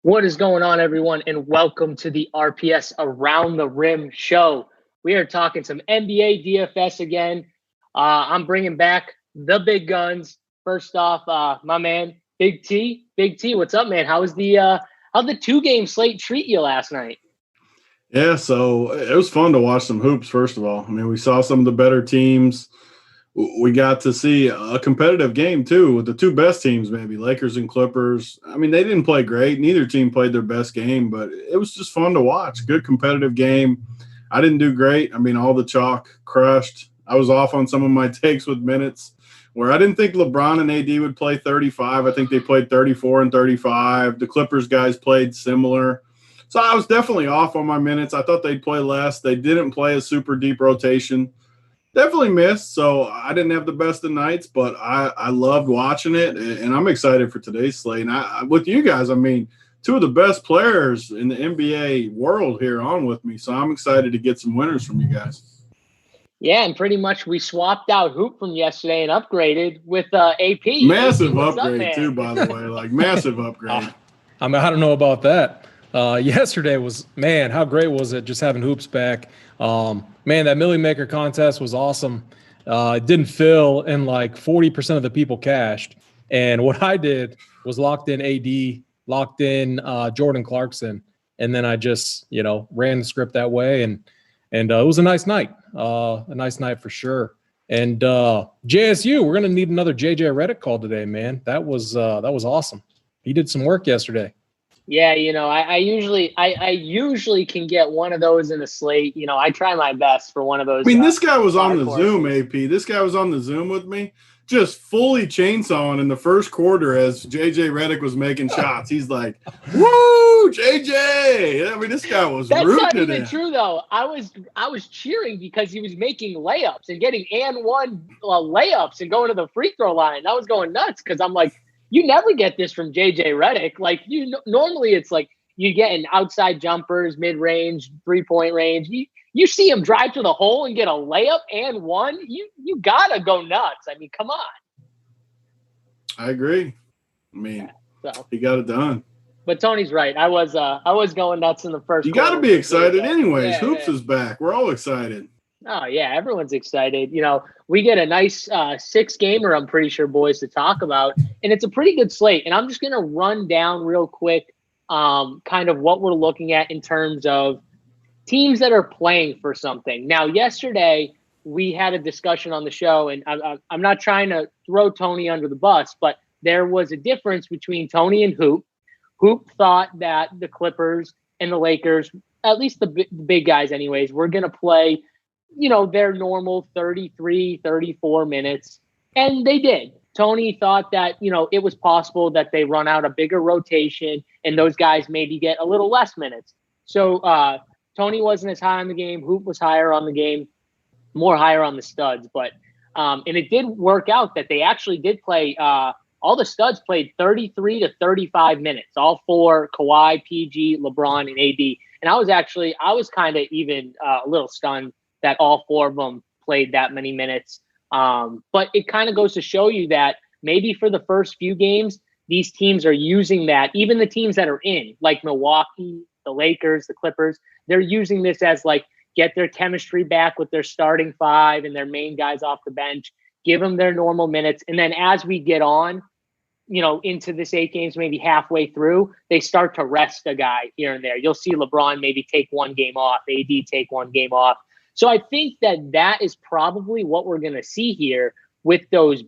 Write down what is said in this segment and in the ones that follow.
What is going on, everyone, and welcome to the RPS Around the Rim show. We are talking some NBA DFS again. I'm bringing back the big guns. First off, my man, Big T. Big T, what's up, man? How'd the 2-game slate treat you last night? Yeah, so it was fun to watch some hoops, first of all. I mean, we saw some of the better teams. We got to see a competitive game, too, with the two best teams, maybe, Lakers and Clippers. I mean, they didn't play great. Neither team played their best game, but it was just fun to watch. Good competitive game. I didn't do great. I mean, all the chalk crushed. I was off on some of my takes with minutes where I didn't think LeBron and AD would play 35. I think they played 34 and 35. The Clippers guys played similar. So I was definitely off on my minutes. I thought they'd play less. They didn't play a super deep rotation. Definitely missed, so I didn't have the best of nights, but I loved watching it, and I'm excited for today's slate. And with you guys, I mean, two of the best players in the NBA world here on with me, so I'm excited to get some winners from you guys. Yeah, and pretty much we swapped out Hoop from yesterday and upgraded with AP. Massive AP, upgrade, too, by the way. Like, massive upgrade. I don't know about that. Yesterday was, man, how great was it just having Hoops back? Man, that Millie Maker contest was awesome. It didn't fill, and like 40% of the people cashed. And what I did was locked in AD, locked in Jordan Clarkson, and then I just, ran the script that way. And it was a nice night, for sure. And JSU, we're gonna need another JJ Redick call today, man. That was awesome. He did some work yesterday. Yeah, I usually can get one of those in a slate. I try my best for one of those. I mean, this guy was on the Zoom, AP. This guy was on the Zoom with me, just fully chainsawing in the first quarter as JJ Redick was making shots. He's like, "Woo, JJ!" I mean, this guy was That's rooting not even it. true, though. I was cheering because he was making layups and getting and one layups and going to the free throw line. I was going nuts because I'm like, you never get this from JJ Redick. Like normally it's like you get an outside jumpers, mid-range, 3-point range. You see him drive to the hole and get a layup and one. You gotta go nuts. I mean, come on. I agree. I mean, so he got it done. But Tony's right. I was going nuts in the first. You got to be excited, anyways. Yeah, Hoops is back. We're all excited. Oh, yeah, everyone's excited. We get a nice 6-gamer, I'm pretty sure, boys, to talk about. And it's a pretty good slate. And I'm just going to run down real quick kind of what we're looking at in terms of teams that are playing for something. Now, yesterday, we had a discussion on the show, and I'm not trying to throw Tony under the bus, but there was a difference between Tony and Hoop. Hoop thought that the Clippers and the Lakers, at least the big guys anyways, were going to play their normal 33, 34 minutes. And they did. Tony thought that, it was possible that they run out a bigger rotation and those guys maybe get a little less minutes. So Tony wasn't as high on the game. Hoop was higher on the game, more higher on the studs. But and it did work out that they actually did play. All the studs played 33 to 35 minutes, all four: Kawhi, PG, LeBron, and AD. And I was kind of even a little stunned that all four of them played that many minutes. But it kind of goes to show you that maybe for the first few games, these teams are using that. Even the teams that are in, like Milwaukee, the Lakers, the Clippers, they're using this as like get their chemistry back with their starting five and their main guys off the bench, give them their normal minutes. And then as we get on, into this 8 games, maybe halfway through, they start to rest a guy here and there. You'll see LeBron maybe take 1 game off, AD take 1 game off. So I think that is probably what we're going to see here with those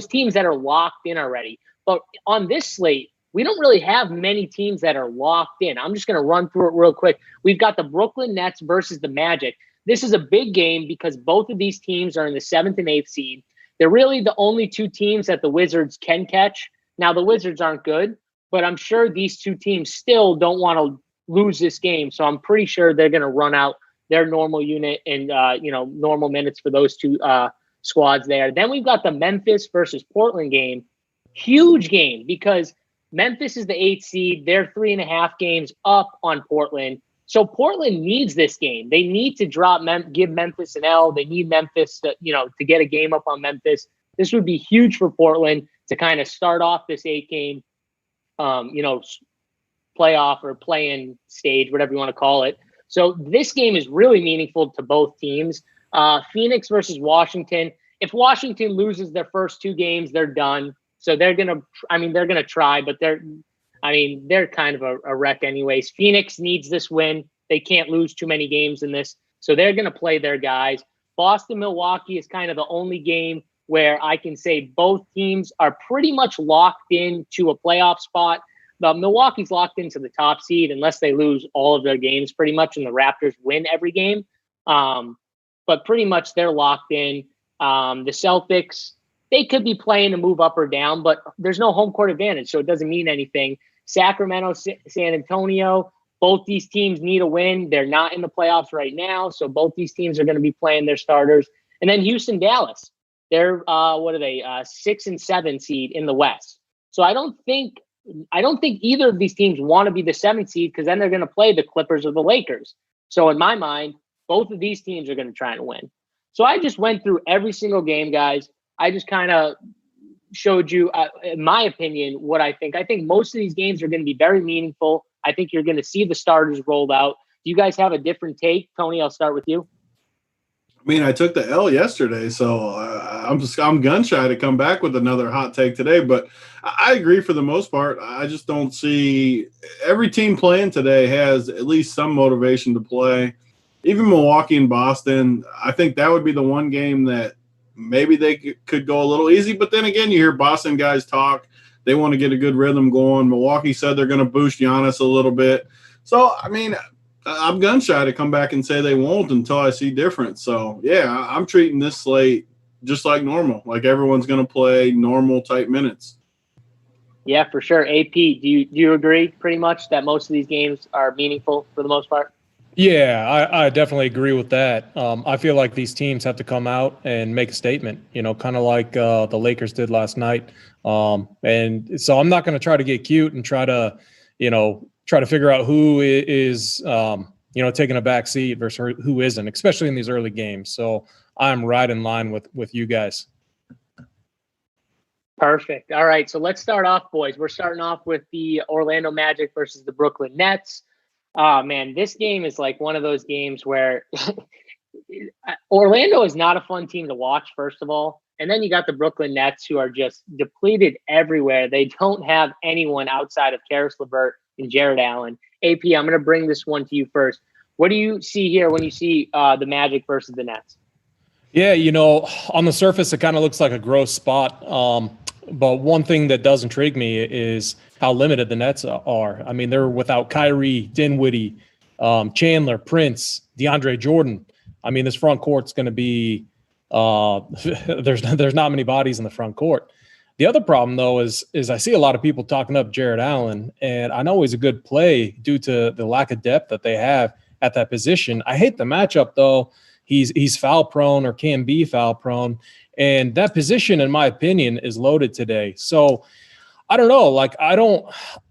teams that are locked in already. But on this slate, we don't really have many teams that are locked in. I'm just going to run through it real quick. We've got the Brooklyn Nets versus the Magic. This is a big game because both of these teams are in the 7th and 8th seed. They're really the only 2 teams that the Wizards can catch. Now, the Wizards aren't good, but I'm sure these 2 teams still don't want to lose this game. So I'm pretty sure they're going to run out their normal unit and, normal minutes for those 2 squads there. Then we've got the Memphis versus Portland game. Huge game because Memphis is the 8th seed. They're 3.5 games up on Portland. So Portland needs this game. They need to give Memphis an L. They need Memphis to get a game up on Memphis. This would be huge for Portland to kind of start off this 8 game, playoff or play-in stage, whatever you want to call it. So this game is really meaningful to both teams. Phoenix versus Washington. If Washington loses their first 2 games, they're done. So they're going to try, but they're kind of a wreck anyways. Phoenix needs this win. They can't lose too many games in this. So they're going to play their guys. Boston, Milwaukee is kind of the only game where I can say both teams are pretty much locked into a playoff spot. But Milwaukee's locked into the top seed unless they lose all of their games pretty much, and the Raptors win every game. But pretty much they're locked in. The Celtics, they could be playing to move up or down, but there's no home court advantage, so it doesn't mean anything. Sacramento, San Antonio, both these teams need a win. They're not in the playoffs right now, so both these teams are going to be playing their starters. And then Houston, Dallas, they're what are they? 6 and 7 seed in the West. So I don't think either of these teams want to be the 7th seed, because then they're going to play the Clippers or the Lakers. So in my mind, both of these teams are going to try and win. So I just went through every single game, guys. I just kind of showed you, in my opinion, what I think. I think most of these games are going to be very meaningful. I think you're going to see the starters rolled out. Do you guys have a different take? Tony, I'll start with you. I mean, I took the L yesterday, so I'm gun shy to come back with another hot take today. But I agree for the most part. I just don't see every team playing today has at least some motivation to play. Even Milwaukee and Boston, I think that would be the one game that maybe they could go a little easy. But then again, you hear Boston guys talk. They want to get a good rhythm going. Milwaukee said they're going to boost Giannis a little bit. So, I mean, I'm gun shy to come back and say they won't until I see different. So, yeah, I'm treating this slate just like normal, like everyone's going to play normal type minutes. Yeah, for sure. AP, do you agree pretty much that most of these games are meaningful for the most part? Yeah, I definitely agree with that. I feel like these teams have to come out and make a statement, kind of like the Lakers did last night. And so I'm not going to try to get cute and try to figure out who is, taking a back seat versus who isn't, especially in these early games. So I'm right in line with you guys. Perfect. All right, so let's start off, boys. We're starting off with the Orlando Magic versus the Brooklyn Nets. Oh, man, this game is like one of those games where Orlando is not a fun team to watch, first of all. And then you got the Brooklyn Nets, who are just depleted everywhere. They don't have anyone outside of Karis LeVert and Jared Allen. AP, I'm going to bring this one to you first. What do you see here when you see the Magic versus the Nets? Yeah, on the surface, it kind of looks like a gross spot. But one thing that does intrigue me is how limited the Nets are. I mean, they're without Kyrie, Dinwiddie, Chandler, Prince, DeAndre Jordan. I mean, this front court's going to be there's not many bodies in the front court. The other problem, though, is I see a lot of people talking up Jared Allen, and I know he's a good play due to the lack of depth that they have at that position. I hate the matchup, though. He's foul prone or can be foul prone. And that position, in my opinion, is loaded today. So I don't know. Like, I don't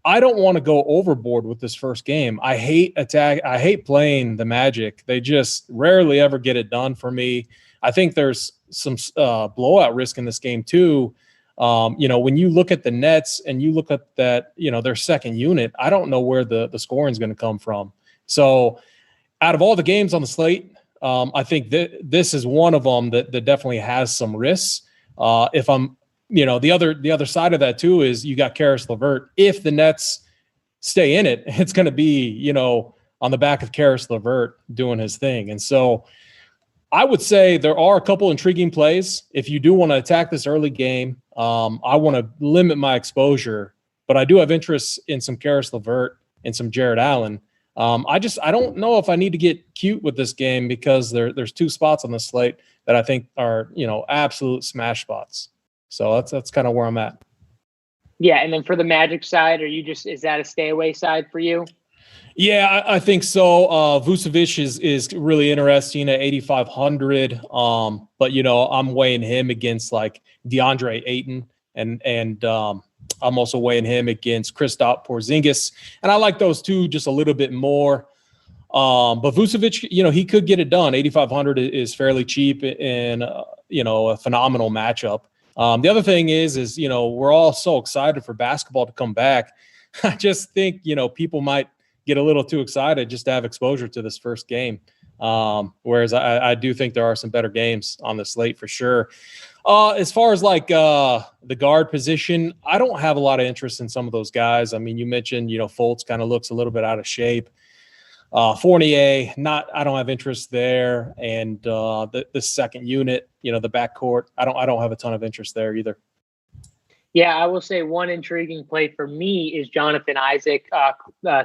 want to go overboard with this first game. I hate playing the Magic. They just rarely ever get it done for me. I think there's some blowout risk in this game too. When you look at the Nets and you look at that, their second unit, I don't know where the scoring is going to come from. So out of all the games on the slate, I think that this is one of them that definitely has some risks. If I'm, the other side of that too is you got Karis LeVert. If the Nets stay in it, it's going to be, on the back of Karis LeVert doing his thing. And so I would say there are a couple intriguing plays. If you do want to attack this early game, I want to limit my exposure, but I do have interest in some Karis LeVert and some Jared Allen. I don't know if I need to get cute with this game because there's 2 spots on the slate that I think are, absolute smash spots. So that's kind of where I'm at. Yeah. And then for the Magic side, is that a stay away side for you? Yeah, I think so. Vucevic is really interesting at 8,500. But I'm weighing him against like DeAndre Ayton and I'm also weighing him against Kristaps Porzingis, and I like those two just a little bit more. But Vucevic, he could get it done. 8,500 is fairly cheap and a phenomenal matchup. The other thing is we're all so excited for basketball to come back. I just think, people might get a little too excited just to have exposure to this first game. Whereas I do think there are some better games on the slate for sure. As far as the guard position, I don't have a lot of interest in some of those guys. I mean, you mentioned, Fultz kind of looks a little bit out of shape. Fournier, I don't have interest there. And the second unit, the backcourt, I don't have a ton of interest there either. Yeah, I will say one intriguing play for me is Jonathan Isaac.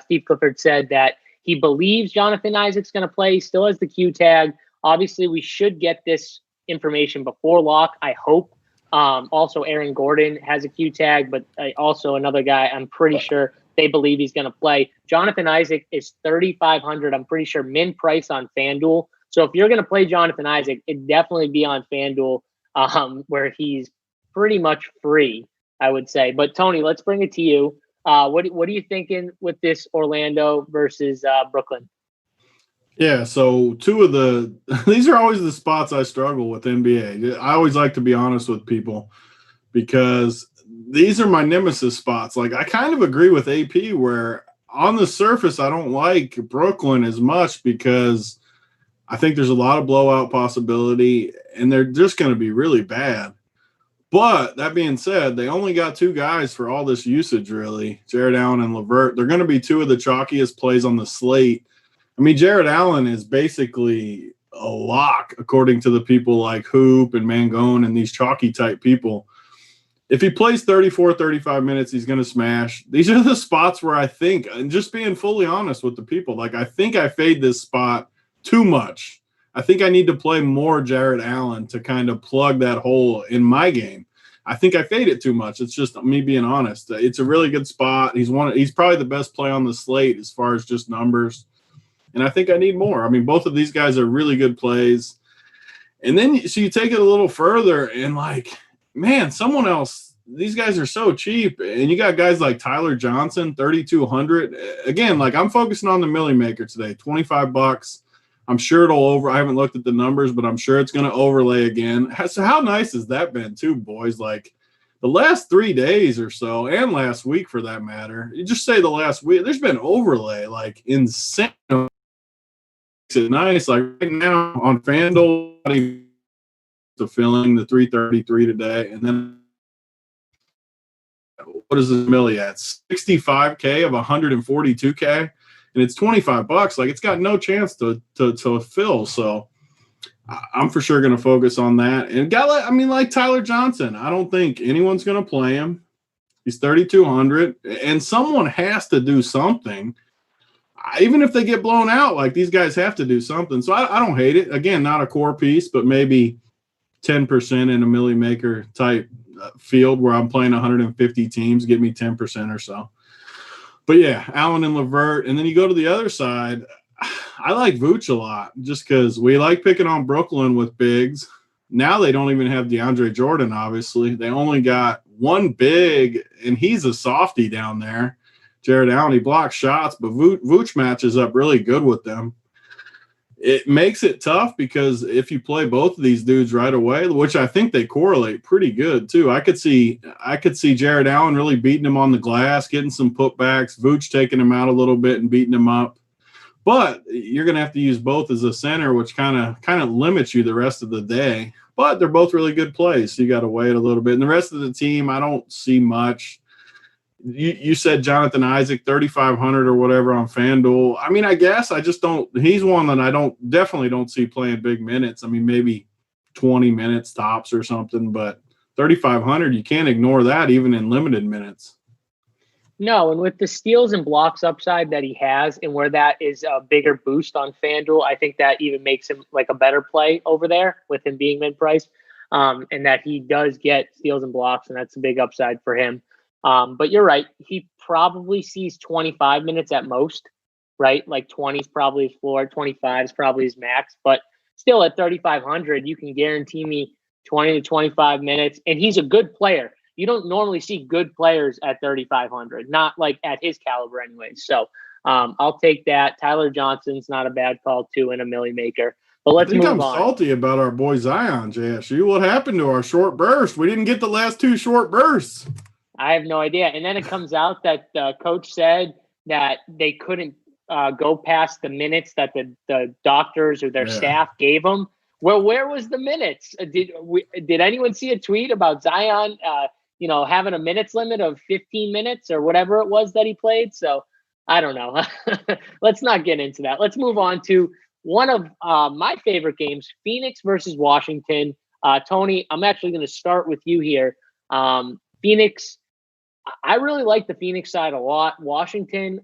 Steve Clifford said that he believes Jonathan Isaac's going to play. He still has the Q tag. Obviously, we should get this information before lock, I hope. Also, Aaron Gordon has a Q tag, but also another guy I'm pretty sure they believe he's going to play. Jonathan Isaac is $3,500. I'm pretty sure min price on FanDuel. So if you're going to play Jonathan Isaac, it'd definitely be on FanDuel, where he's pretty much free, I would say. But Tony, let's bring it to you. What are you thinking with this Orlando versus Brooklyn? Yeah, so these are always the spots I struggle with NBA. I always like to be honest with people because these are my nemesis spots. Like, I kind of agree with AP where on the surface I don't like Brooklyn as much because I think there's a lot of blowout possibility and they're just going to be really bad. But that being said, they only got two guys for all this usage, really, Jared Allen and LeVert. They're going to be two of the chalkiest plays on the slate. I mean, Jared Allen is basically a lock, according to the people like Hoop and Mangone and these chalky-type people. If he plays 34, 35 minutes, he's going to smash. These are the spots where I think, and just being fully honest with the people, I think I fade this spot too much. I think I need to play more Jared Allen to kind of plug that hole in my game. I think I fade it too much. It's just me being honest. It's a really good spot. He's probably the best play on the slate as far as just numbers. And I think I need more. I mean, both of these guys are really good plays. And then so you take it a little further and man, someone else, these guys are so cheap. And you got guys like Tyler Johnson, 3,200. Again, I'm focusing on the Millie Maker today, $25. I'm sure it'll I haven't looked at the numbers, but I'm sure it's going to overlay again. So how nice has that been too, boys? The last 3 days or so, and last week for that matter, you just say the last week, there's been overlay, insane. It's nice. Right now on FanDuel, the filling the 333 today. And then what is this Millie at? 65K of 142K. And it's $25. It's got no chance to fill. So I'm for sure going to focus on that. And like Tyler Johnson, I don't think anyone's going to play him. He's 3,200, and someone has to do something. Even if they get blown out, these guys have to do something. So I don't hate it. Again, not a core piece, but maybe 10% in a Millie Maker type field where I'm playing 150 teams, give me 10% or so. But yeah, Allen and LeVert. And then you go to the other side. I like Vooch a lot just because we like picking on Brooklyn with bigs. Now they don't even have DeAndre Jordan, obviously. They only got one big, and he's a softie down there. Jared Allen, he blocks shots, but Vooch matches up really good with them. It makes it tough because if you play both of these dudes right away, which I think they correlate pretty good too. I could see Jared Allen really beating him on the glass, getting some putbacks, Vooch taking him out a little bit and beating him up. But you're going to have to use both as a center, which kind of limits you the rest of the day. But they're both really good plays, so you got to wait a little bit. And the rest of the team, I don't see much. You said Jonathan Isaac, 3,500 or whatever on FanDuel. I mean, I guess I just don't – he's one that I definitely don't see playing big minutes. I mean, maybe 20 minutes tops or something, but 3,500, you can't ignore that even in limited minutes. No, and with the steals and blocks upside that he has and where that is a bigger boost on FanDuel, I think that even makes him a better play over there with him being mid-priced, and that he does get steals and blocks, and that's a big upside for him. But you're right. He probably sees 25 minutes at most, right? 20 is probably his floor. 25 is probably his max. But still at 3,500, you can guarantee me 20 to 25 minutes. And he's a good player. You don't normally see good players at 3,500, not at his caliber anyway. So I'll take that. Tyler Johnson's not a bad call too in a Millie Maker. But let's move on. I'm salty about our boy Zion, JSU. What happened to our short burst? We didn't get the last two short bursts. I have no idea. And then it comes out that the coach said that they couldn't go past the minutes that the doctors or their staff gave them. Well, where was the minutes? Did anyone see a tweet about Zion, having a minutes limit of 15 minutes or whatever it was that he played? So I don't know. Let's not get into that. Let's move on to one of my favorite games, Phoenix versus Washington. Tony, I'm actually going to start with you here. Phoenix, I really like the Phoenix side a lot. Washington,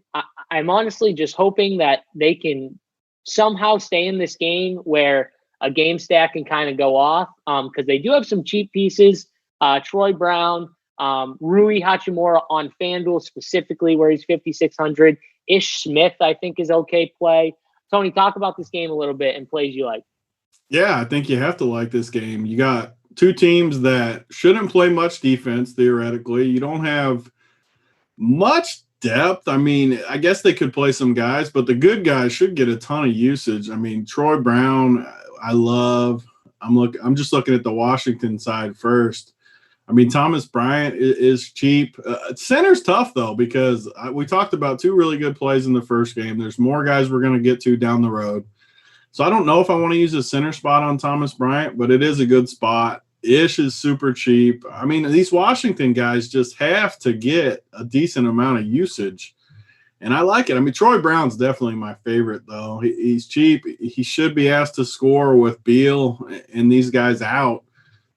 I'm honestly just hoping that they can somehow stay in this game where a game stack can kind of go off because they do have some cheap pieces. Troy Brown, Rui Hachimura on FanDuel specifically where he's 5,600. Ish Smith, I think, is okay play. Tony, talk about this game a little bit and plays you like. Yeah, I think you have to like this game. You got two teams that shouldn't play much defense, theoretically. You don't have much depth. I mean, I guess they could play some guys, but the good guys should get a ton of usage. I mean, Troy Brown, I love. I'm just looking at the Washington side first. I mean, Thomas Bryant is cheap. Center's tough, though, because we talked about two really good plays in the first game. There's more guys we're going to get to down the road. So I don't know if I want to use a center spot on Thomas Bryant, but it is a good spot. Ish is super cheap. I mean, these Washington guys just have to get a decent amount of usage. And I like it. I mean, Troy Brown's definitely my favorite, though. He's cheap. He should be asked to score with Beal and these guys out.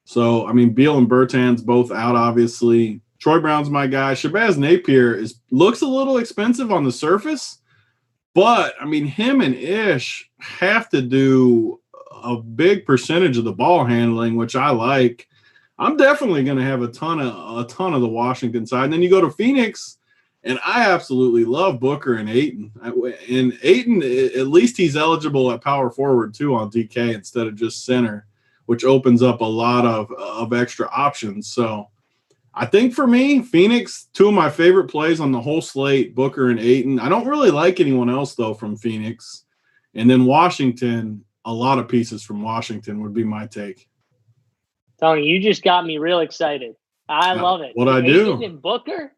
So, I mean, Beal and Bertans both out, obviously. Troy Brown's my guy. Shabazz Napier looks a little expensive on the surface, but, I mean, him and Ish have to do a big percentage of the ball handling, which I like. I'm definitely going to have a ton of the Washington side. And then you go to Phoenix, and I absolutely love Booker and Ayton. And Ayton, at least he's eligible at power forward, too, on DK instead of just center, which opens up a lot of extra options. So I think for me, Phoenix, two of my favorite plays on the whole slate, Booker and Ayton. I don't really like anyone else, though, from Phoenix. And then Washington, a lot of pieces from Washington would be my take. Tony, you just got me real excited. I love it. What I do? Ayton and Booker,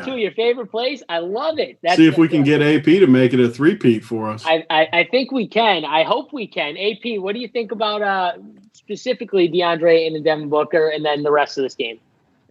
two of your favorite plays. I love it. See if we can get AP to make it a three-peat for us. I think we can. I hope we can. AP, what do you think about specifically DeAndre Ayton and Devin Booker and then the rest of this game?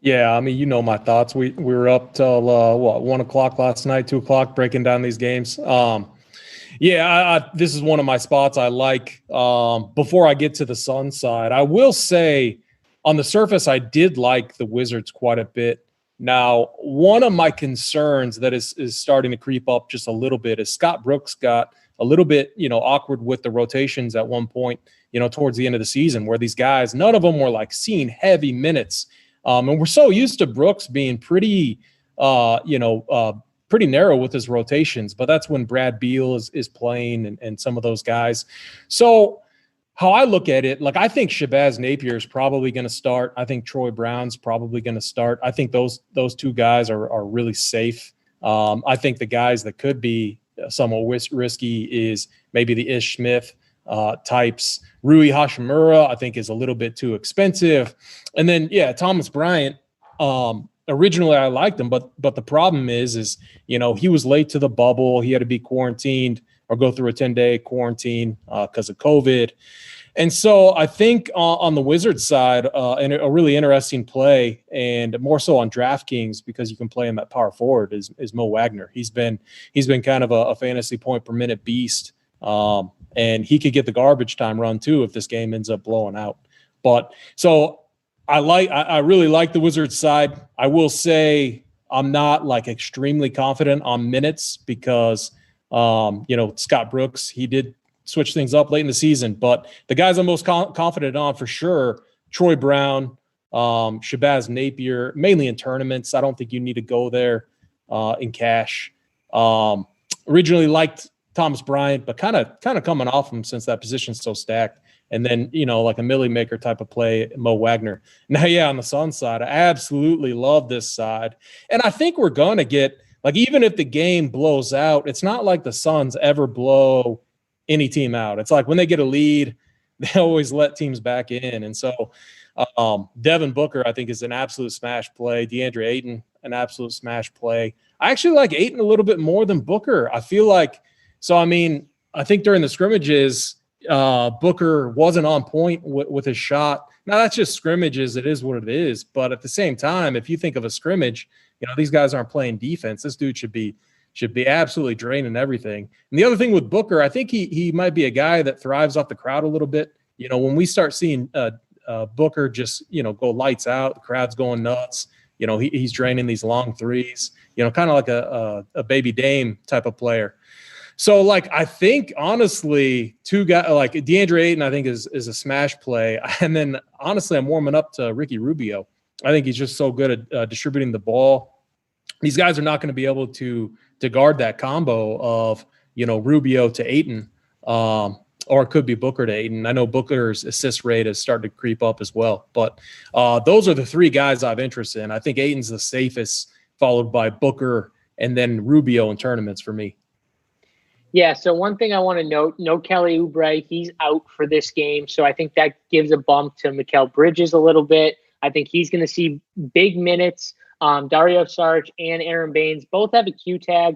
Yeah, I mean, you know my thoughts. We were up till 1 o'clock last night, 2 o'clock, breaking down these games. This is one of my spots I like. Before I get to the Suns side, I will say on the surface, I did like the Wizards quite a bit. Now, one of my concerns that is starting to creep up just a little bit is Scott Brooks got a little bit, awkward with the rotations at one point, towards the end of the season where these guys, none of them were like seeing heavy minutes. And we're so used to Brooks being pretty, pretty narrow with his rotations, but that's when Brad Beal is playing and some of those guys. So how I look at it, I think Shabazz Napier is probably going to start. I think Troy Brown's probably going to start. I think those two guys are really safe. I think the guys that could be somewhat risky is maybe the Ish Smith types. Rui Hachimura, I think, is a little bit too expensive. And then, Thomas Bryant, originally I liked him, but the problem is he was late to the bubble. He had to be quarantined or go through a 10-day quarantine because of COVID. And so I think on the Wizards side, and a really interesting play, and more so on Draftkings because you can play him at power forward, is Mo Wagner. He's been kind of a fantasy point per minute beast, and he could get the garbage time run too if this game ends up blowing out. But so I really like the Wizards side. I will say I'm not extremely confident on minutes because Scott Brooks, he did switch things up late in the season, but the guys I'm most confident on for sure, Troy Brown, Shabazz Napier, mainly in tournaments. I don't think you need to go there in cash. Originally liked Thomas Bryant, but kind of coming off him since that position's so stacked. And then, like a Millie Maker type of play, Mo Wagner. Now, on the Suns side, I absolutely love this side. And I think we're going to get, even if the game blows out, it's not like the Suns ever blow any team out. It's like when they get a lead, they always let teams back in. And so Devin Booker, I think, is an absolute smash play. DeAndre Ayton, an absolute smash play. I actually like Ayton a little bit more than Booker. I feel like – I think during the scrimmages, Booker wasn't on point with his shot. Now, that's just scrimmages. It is what it is. But at the same time, if you think of a scrimmage, these guys aren't playing defense. This dude should be absolutely draining everything. And the other thing with Booker, I think he might be a guy that thrives off the crowd a little bit. When we start seeing Booker just, go lights out, the crowd's going nuts. He's draining these long threes, kind of like a baby Dame type of player. So, I think, honestly, two guys like DeAndre Ayton, I think, is a smash play. And then, honestly, I'm warming up to Ricky Rubio. I think he's just so good at distributing the ball. These guys are not going to be able to guard that combo of, Rubio to Ayton, or it could be Booker to Ayton. I know Booker's assist rate has started to creep up as well. But those are the three guys I have interest in. I think Ayton's the safest, followed by Booker, and then Rubio in tournaments for me. Yeah, so one thing I want to note, no Kelly Oubre. He's out for this game. So I think that gives a bump to Mikal Bridges a little bit. I think he's going to see big minutes. Dario Saric and Aaron Baines both have a Q tag.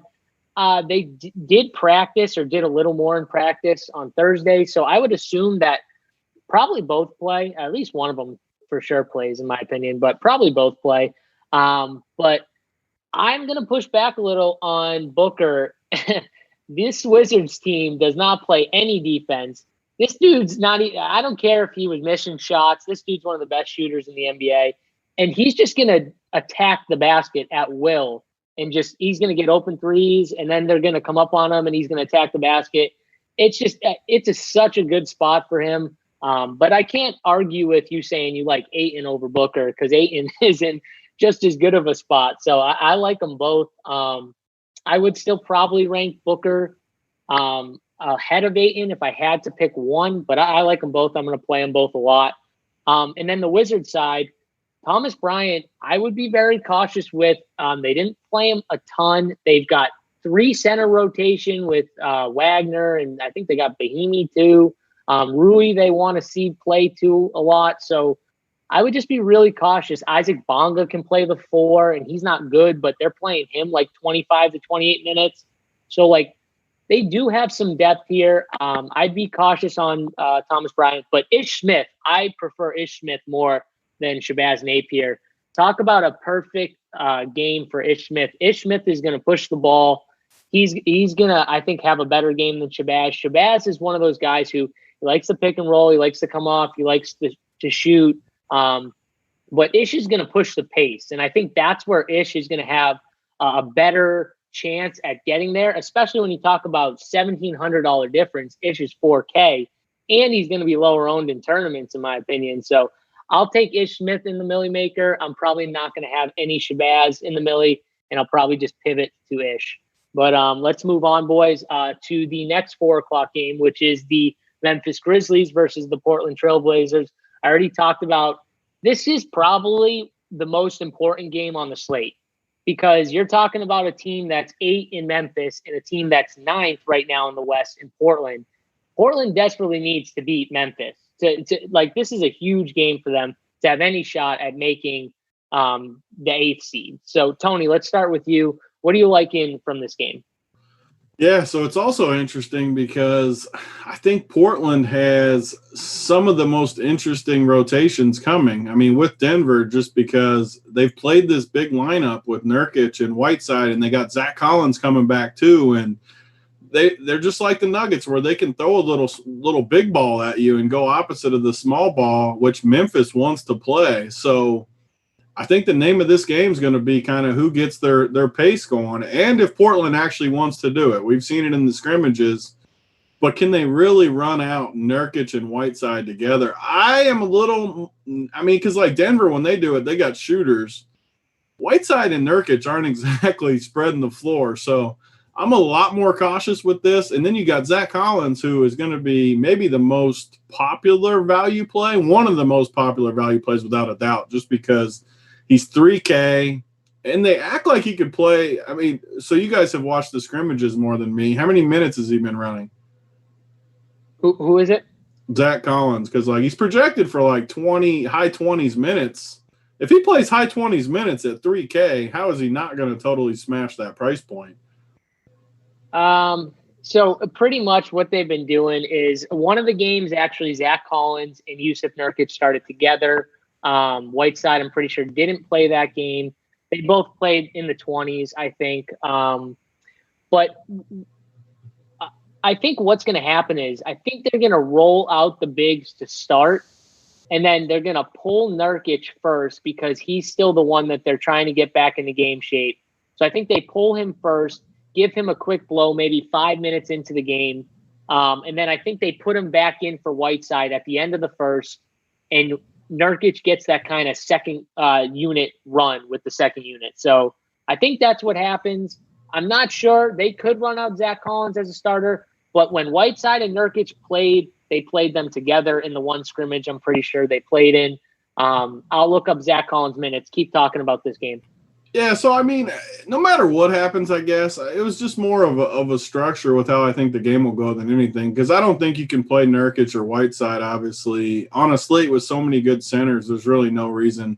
They did practice or did a little more in practice on Thursday. So I would assume that probably both play. At least one of them for sure plays, in my opinion, but probably both play. But I'm going to push back a little on Booker. This Wizards team does not play any defense. This dude's not – I don't care if he was missing shots. This dude's one of the best shooters in the NBA. And he's just going to attack the basket at will. And he's going to get open threes, and then they're going to come up on him, and he's going to attack the basket. It's such a good spot for him. But I can't argue with you saying you like Ayton over Booker, because Ayton is in just as good of a spot. So I like them both. I would still probably rank Booker ahead of Ayton if I had to pick one, but I like them both. I'm going to play them both a lot. And then the Wizards side, Thomas Bryant, I would be very cautious with. They didn't play him a ton. They've got 3 center rotation with Wagner, and I think they got Bahimi too. Rui they want to see play too a lot. So I would just be really cautious. Isaac Bonga can play the 4, and he's not good, but they're playing him 25 to 28 minutes. So, they do have some depth here. I'd be cautious on Thomas Bryant, but Ish Smith, I prefer Ish Smith more than Shabazz Napier. Talk about a perfect game for Ish Smith. Ish Smith is going to push the ball. He's going to, I think, have a better game than Shabazz. Shabazz is one of those guys who likes to pick and roll. He likes to come off. He likes to shoot. But Ish is going to push the pace. And I think that's where Ish is going to have a better chance at getting there, especially when you talk about $1,700 difference. Ish is $4K, and he's going to be lower owned in tournaments, in my opinion. So I'll take Ish Smith in the Millie Maker. I'm probably not going to have any Shabazz in the Millie, and I'll probably just pivot to Ish. But let's move on, boys, to the next 4 o'clock game, which is the Memphis Grizzlies versus the Portland Trailblazers. I already talked about this is probably the most important game on the slate, because you're talking about a team that's 8 in Memphis and a team that's 9th right now in the West in Portland. Portland desperately needs to beat Memphis. This is a huge game for them to have any shot at making the 8th seed. So, Tony, let's start with you. What are you liking from this game? Yeah, so it's also interesting because I think Portland has some of the most interesting rotations coming. I mean, with Denver, just because they've played this big lineup with Nurkic and Whiteside, and they got Zach Collins coming back too. And they're just like the Nuggets, where they can throw a little big ball at you and go opposite of the small ball, which Memphis wants to play. So I think the name of this game is going to be kind of who gets their pace going, and if Portland actually wants to do it. We've seen it in the scrimmages, but can they really run out Nurkic and Whiteside together? I am a little – because like Denver, when they do it, they got shooters. Whiteside and Nurkic aren't exactly spreading the floor, so I'm a lot more cautious with this. And then you got Zach Collins, who is going to be maybe the most popular value play, one of the most popular value plays without a doubt, just because – he's 3K, and they act like he could play. I mean, so you guys have watched the scrimmages more than me. How many minutes has he been running? Who is it? Zach Collins, because like he's projected for like high 20s minutes. If he plays high 20s minutes at 3K, how is he not going to totally smash that price point? So pretty much what they've been doing is one of the games, actually, Zach Collins and Yusuf Nurkic started together. Whiteside, I'm pretty sure, didn't play that game. They both played in the 20s, I think. But I think what's going to happen is I think they're going to roll out the bigs to start, and then they're going to pull Nurkic first because he's still the one that they're trying to get back into game shape. So I think they pull him first, give him a quick blow, maybe 5 minutes into the game. And then I think they put him back in for Whiteside at the end of the first, and Nurkic gets that kind of second unit run with the second unit. So I think that's what happens. I'm not sure. They could run out Zach Collins as a starter, but when Whiteside and Nurkic played, they played them together in the one scrimmage I'm pretty sure they played in. I'll look up Zach Collins' minutes. Keep talking about this game. Yeah, so I mean, no matter what happens, I guess it was just more of a structure with how I think the game will go than anything. Because I don't think you can play Nurkic or Whiteside, obviously, on a slate with so many good centers. There's really no reason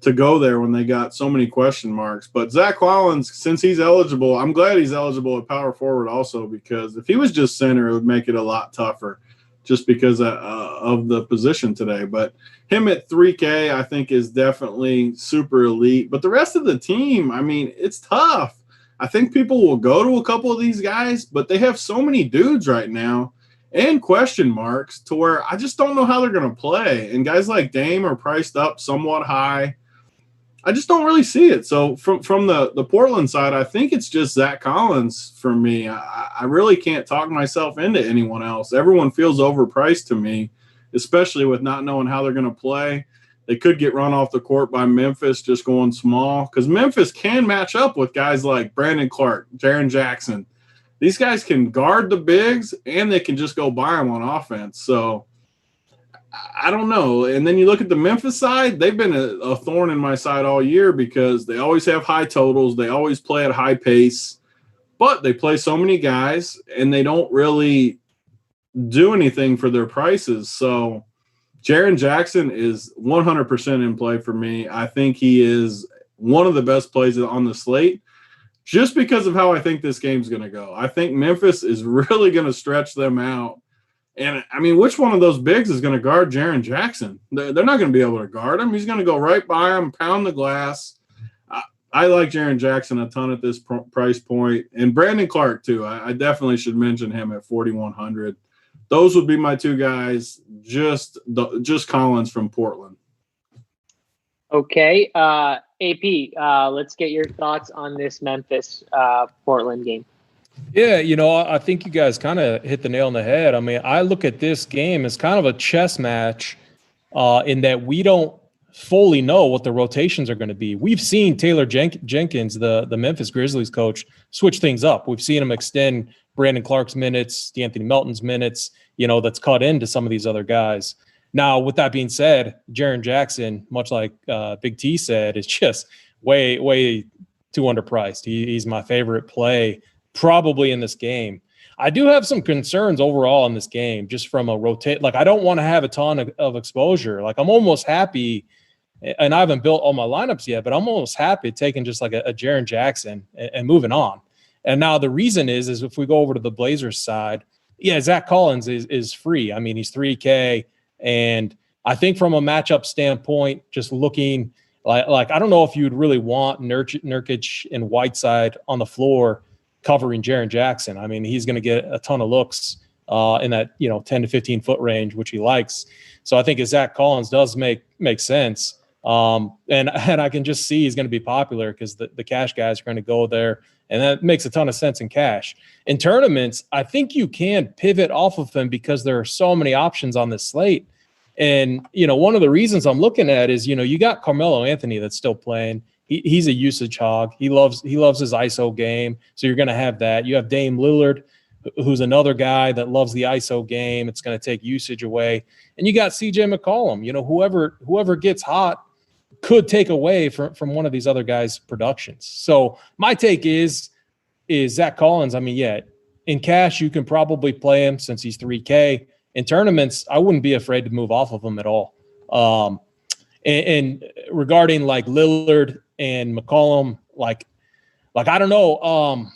to go there when they got so many question marks. But Zach Collins, since he's eligible, I'm glad he's eligible at power forward also, because if he was just center, it would make it a lot tougher just because of the position today. But him at 3K, I think, is definitely super elite. But the rest of the team, I mean, it's tough. I think people will go to a couple of these guys, but they have so many dudes right now and question marks to where I just don't know how they're going to play. And guys like Dame are priced up somewhat high. I just don't really see it. So from the Portland side, I think it's just Zach Collins for me. I really can't talk myself into anyone else. Everyone feels overpriced to me, especially with not knowing how they're going to play. They could get run off the court by Memphis just going small, because Memphis can match up with guys like Brandon Clark, Jaren Jackson. These guys can guard the bigs, and they can just go by them on offense. So I don't know. And then you look at the Memphis side, they've been a thorn in my side all year because they always have high totals. They always play at high pace, but they play so many guys and they don't really do anything for their prices. So Jaren Jackson is 100% in play for me. I think he is one of the best plays on the slate just because of how I think this game's going to go. I think Memphis is really going to stretch them out. And, I mean, which one of those bigs is going to guard Jaren Jackson? They're not going to be able to guard him. He's going to go right by him, pound the glass. I like Jaren Jackson a ton at this price point. And Brandon Clark, too. I definitely should mention him at 4,100. Those would be my two guys, just Collins from Portland. Okay. AP, let's get your thoughts on this Memphis-Portland game. Yeah, I think you guys kind of hit the nail on the head. I mean, I look at this game as kind of a chess match in that we don't fully know what the rotations are going to be. We've seen Taylor Jenkins, the Memphis Grizzlies coach, switch things up. We've seen him extend Brandon Clark's minutes, DeAnthony Melton's minutes, that's cut into some of these other guys. Now, with that being said, Jaren Jackson, much like Big T said, is just way, way too underpriced. He's my favorite play probably in this game. I do have some concerns overall in this game, just from a rotate. Like, I don't want to have a ton of exposure. Like, I'm almost happy, and I haven't built all my lineups yet, but I'm almost happy taking just like a Jaren Jackson and moving on. And now the reason is if we go over to the Blazers side, yeah, Zach Collins is free. I mean, he's 3K, and I think from a matchup standpoint, just looking like I don't know if you'd really want Nurkic and Whiteside on the floor covering Jaren Jackson. I mean, he's going to get a ton of looks in that 10 to 15 foot range, which he likes. So I think Zach Collins does make sense. And I can just see he's going to be popular because the cash guys are going to go there, and that makes a ton of sense in cash. In tournaments, I think you can pivot off of him because there are so many options on this slate. And, one of the reasons I'm looking at is, you got Carmelo Anthony that's still playing. He's a usage hog. He loves his ISO game. So you're going to have that. You have Dame Lillard, who's another guy that loves the ISO game. It's going to take usage away. And you got CJ McCollum. Whoever gets hot could take away from one of these other guys' productions. So my take is Zach Collins. I mean, yeah, in cash, you can probably play him since he's 3K. in tournaments, I wouldn't be afraid to move off of him at all. And regarding like Lillard and McCollum, like I don't know.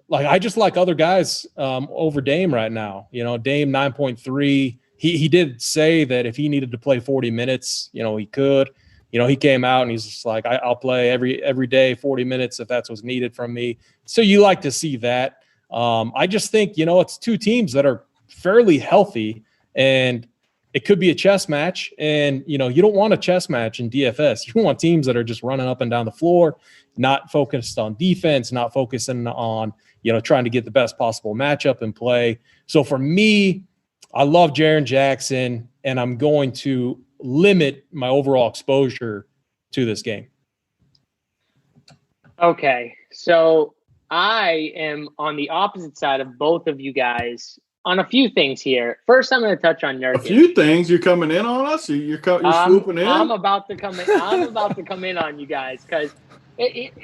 Like I just like other guys over Dame right now. Dame 9.3. He did say that if he needed to play 40 minutes, he could. He came out and he's just like, I'll play every day 40 minutes if that's what's needed from me. So you like to see that. I just think, it's two teams that are fairly healthy, and it could be a chess match. And, you don't want a chess match in DFS. You want teams that are just running up and down the floor, not focused on defense, not focusing on, trying to get the best possible matchup and play. So for me, I love Jaren Jackson, and I'm going to limit my overall exposure to this game. Okay, so I am on the opposite side of both of you guys on a few things here. First, I'm going to touch on Nurkic. A few things. You're coming in on us? You're swooping in? I'm about to come in. I'm about to come in on you guys because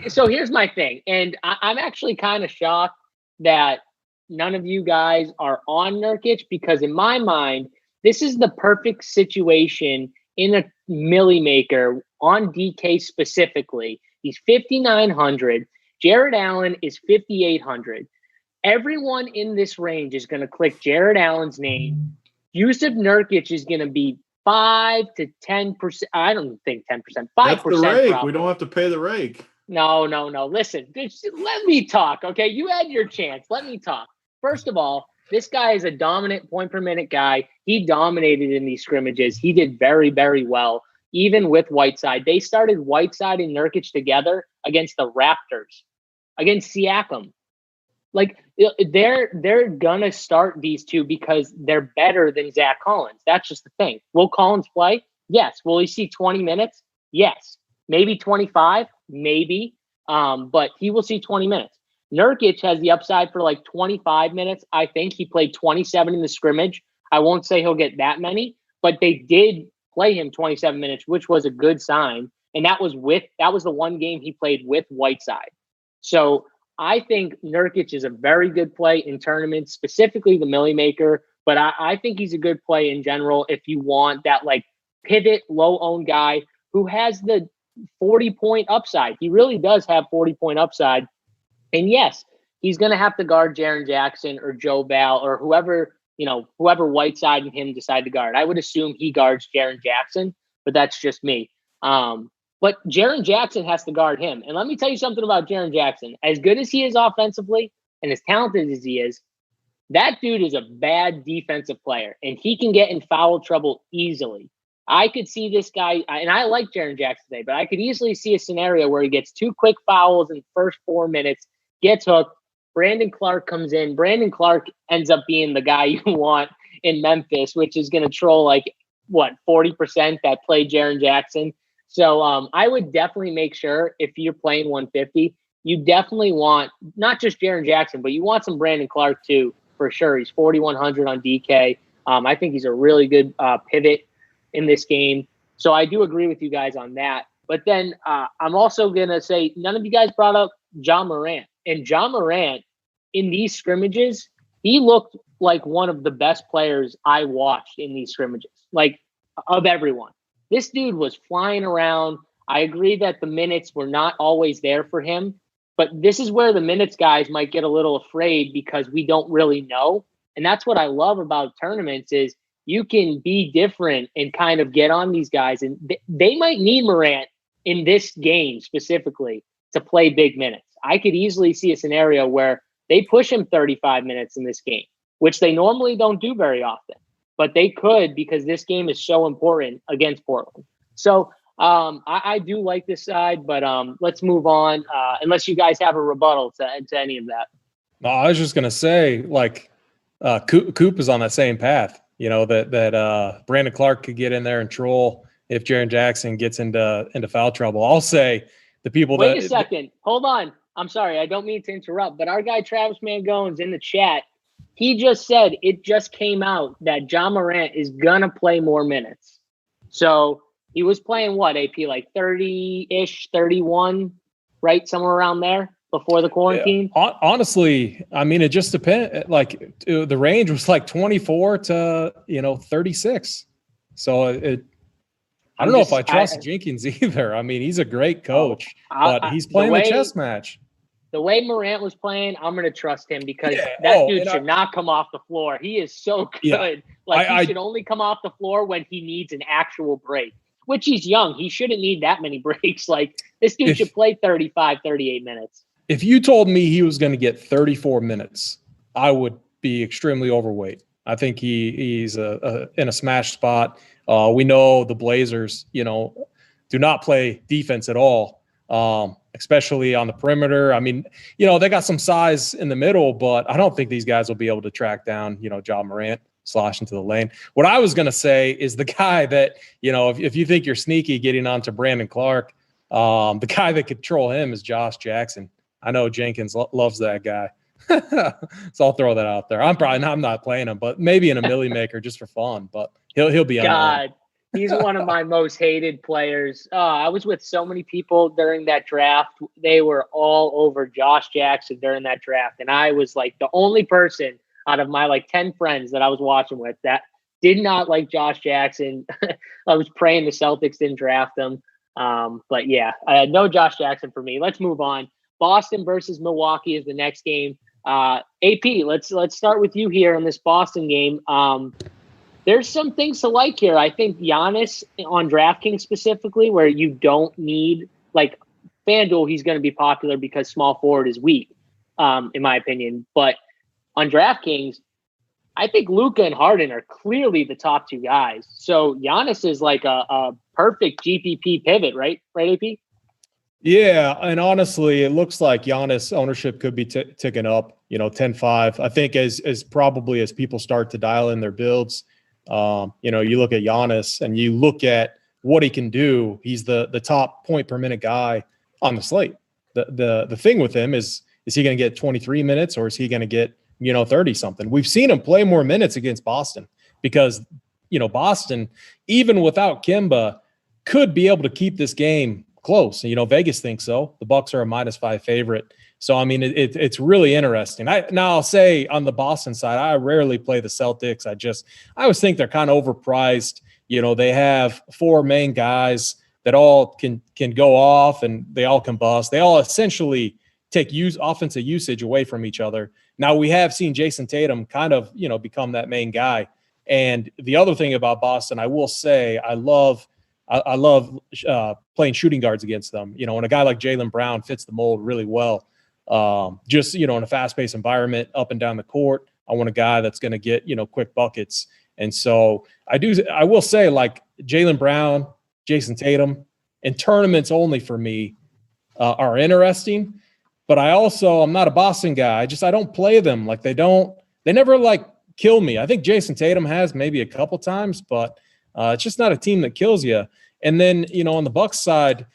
so here's my thing. And I'm actually kind of shocked that none of you guys are on Nurkic, because in my mind, this is the perfect situation in a Millie Maker on DK specifically. He's 5,900. Jared Allen is 5,800. Everyone in this range is going to click Jared Allen's name. Yusuf Nurkic is going to be 5 to 10%. I don't think 10%. 5%. That's the rake. Probably. We don't have to pay the rake. No. Listen, let me talk, okay? You had your chance. Let me talk. First of all, this guy is a dominant point-per-minute guy. He dominated in these scrimmages. He did very, very well, even with Whiteside. They started Whiteside and Nurkic together against the Raptors, against Siakam. Like, they're going to start these two because they're better than Zach Collins. That's just the thing. Will Collins play? Yes. Will he see 20 minutes? Yes. Maybe 25? Maybe. But he will see 20 minutes. Nurkic has the upside for like 25 minutes. I think he played 27 in the scrimmage. I won't say he'll get that many, but they did play him 27 minutes, which was a good sign. And that was the one game he played with Whiteside. So I think Nurkic is a very good play in tournaments, specifically the Millie Maker. But I think he's a good play in general if you want that like pivot, low-owned guy who has the 40-point upside. He really does have 40-point upside. And yes, he's going to have to guard Jaren Jackson or Joe Val or whoever Whiteside and him decide to guard. I would assume he guards Jaren Jackson, but that's just me. But Jaren Jackson has to guard him. And let me tell you something about Jaren Jackson. As good as he is offensively and as talented as he is, that dude is a bad defensive player, and he can get in foul trouble easily. I could see this guy, and I like Jaren Jackson today, but I could easily see a scenario where he gets 2 quick fouls in the first 4 minutes, gets hooked. Brandon Clark comes in. Brandon Clark ends up being the guy you want in Memphis, which is going to troll 40% that play Jaren Jackson. So I would definitely make sure if you're playing 150, you definitely want not just Jaren Jackson, but you want some Brandon Clark too, for sure. He's 4,100 on DK. I think he's a really good pivot in this game. So I do agree with you guys on that. But then I'm also going to say none of you guys brought up Ja Morant. And Ja Morant, in these scrimmages, he looked like one of the best players I watched in these scrimmages, like of everyone. This dude was flying around. I agree that the minutes were not always there for him, but this is where the minutes guys might get a little afraid because we don't really know. And that's what I love about tournaments is you can be different and kind of get on these guys. And they might need Morant in this game specifically to play big minutes. I could easily see a scenario where they push him 35 minutes in this game, which they normally don't do very often. But they could because this game is so important against Portland. So I do like this side, but let's move on. Unless you guys have a rebuttal to any of that. No, I was just gonna say, Coop is on that same path. That Brandon Clark could get in there and troll if Jaren Jackson gets into foul trouble. I'll say the people. Wait a second, hold on. I'm sorry, I don't mean to interrupt, but our guy Travis Mangone's in the chat. He just said it just came out that Ja Morant is going to play more minutes. So he was playing AP, like 30-ish, 31, right? Somewhere around there. before the quarantine? Yeah. Honestly, I mean, it just depends. Like the range was like 24 to 36. So I don't know if I trust Jenkins either. I mean, he's a great coach, but he's playing the chess match. The way Morant was playing, I'm going to trust him because that dude should not come off the floor. He is so good. Yeah, he should only come off the floor when he needs an actual break, which he's young. He shouldn't need that many breaks. Like, this dude should play 35, 38 minutes. If you told me he was going to get 34 minutes, I would be extremely overweight. I think he's in a smash spot. We know the Blazers, do not play defense at all. Especially on the perimeter. I mean, they got some size in the middle, but I don't think these guys will be able to track down, Ja Morant, slash into the lane. What I was going to say is the guy that, if you think you're sneaky getting onto Brandon Clark, the guy that could troll him is Josh Jackson. I know Jenkins loves that guy. So I'll throw that out there. I'm not playing him, but maybe in a milli maker just for fun, but he'll be on. He's one of my most hated players. I was with so many people during that draft. They were all over Josh Jackson during that draft. And I was like the only person out of my 10 friends that I was watching with that did not like Josh Jackson. I was praying the Celtics didn't draft him. But yeah, no Josh Jackson for me. Let's move on. Boston versus Milwaukee is the next game. AP, let's start with you here in this Boston game. There's some things to like here. I think Giannis on DraftKings specifically, where you don't need FanDuel, he's going to be popular because small forward is weak, in my opinion. But on DraftKings, I think Luka and Harden are clearly the top two guys. So Giannis is like a perfect GPP pivot, right? Right, AP? Yeah, and honestly, it looks like Giannis ownership could be ticking up, 10-5. I think as probably as people start to dial in their builds, you look at Giannis and you look at what he can do. He's the top point per minute guy on the slate. The thing with him is he going to get 23 minutes or is he going to get 30 something? We've seen him play more minutes against Boston because Boston, even without Kemba, could be able to keep this game close. Vegas thinks so. The Bucks are a -5 favorite. So, I mean, it's really interesting. Now I'll say on the Boston side, I rarely play the Celtics. I always think they're kind of overpriced. They have 4 main guys that all can go off and they all combust. They all essentially take offensive usage away from each other. Now we have seen Jason Tatum kind of, become that main guy. And the other thing about Boston, I will say, I love playing shooting guards against them. And a guy like Jaylen Brown fits the mold really well. Just, in a fast-paced environment up and down the court. I want a guy that's going to get, quick buckets. And so I will say Jaylen Brown, Jason Tatum, and tournaments only for me are interesting. But I'm not a Boston guy. I don't play them. They never kill me. I think Jason Tatum has maybe a couple times, but it's just not a team that kills you. And then, on the Bucks side,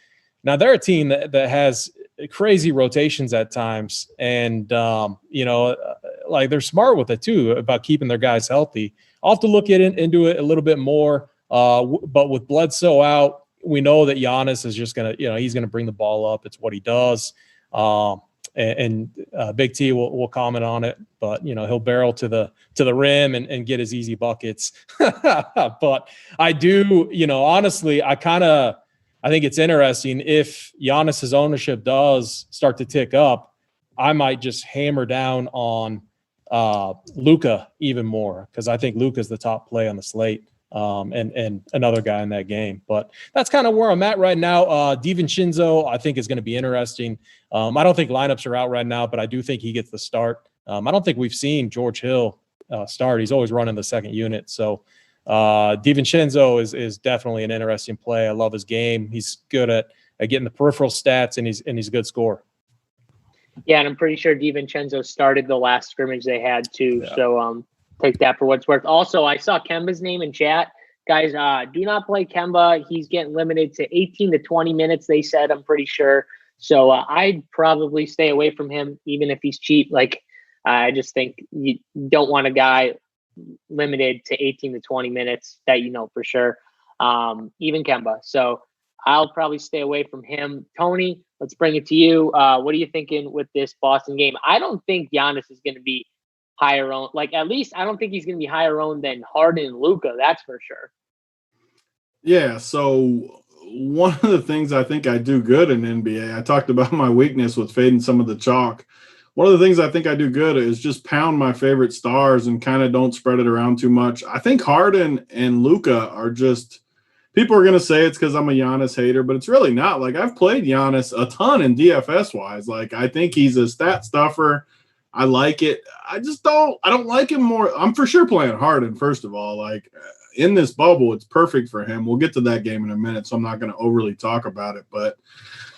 now they're a team that has crazy rotations at times. And, they're smart with it too about keeping their guys healthy. I'll have to look into it a little bit more. But with Bledsoe out, we know that Giannis is just going to, he's going to bring the ball up. It's what he does. And Big T will comment on it, but he'll barrel to the rim and get his easy buckets. But I do, honestly, I think it's interesting if Giannis's ownership does start to tick up. I might just hammer down on Luka even more because I think Luka's the top play on the slate. And another guy in that game. But that's kind of where I'm at right now. DiVincenzo, I think, is going to be interesting. I don't think lineups are out right now, but I do think he gets the start. I don't think we've seen George Hill start. He's always running the second unit. So DiVincenzo is definitely an interesting play. I love his game. He's good at getting the peripheral stats, and he's a good scorer. Yeah, and I'm pretty sure DiVincenzo started the last scrimmage they had too. Yeah. So take that for what it's worth. Also, I saw Kemba's name in chat. Guys, do not play Kemba. He's getting limited to 18 to 20 minutes, they said, I'm pretty sure. So I'd probably stay away from him, even if he's cheap. I just think you don't want a guy limited to 18 to 20 minutes that for sure, even Kemba. So I'll probably stay away from him. Tony, let's bring it to you. What are you thinking with this Boston game? I don't think Giannis is going to be higher owned. Like, at least I don't think he's going to be higher owned than Harden and Luka. That's for sure. Yeah, so one of the things I think I do good in NBA, I talked about my weakness with fading some of the chalk. One of the things I think I do good is just pound my favorite stars and kind of don't spread it around too much. I think Harden and Luka are just – people are going to say it's because I'm a Giannis hater, but it's really not. Like, I've played Giannis a ton in DFS-wise. Like, I think he's a stat stuffer. I like it. I don't like him more. I'm for sure playing Harden, first of all. Like, in this bubble, it's perfect for him. We'll get to that game in a minute, so I'm not going to overly talk about it. But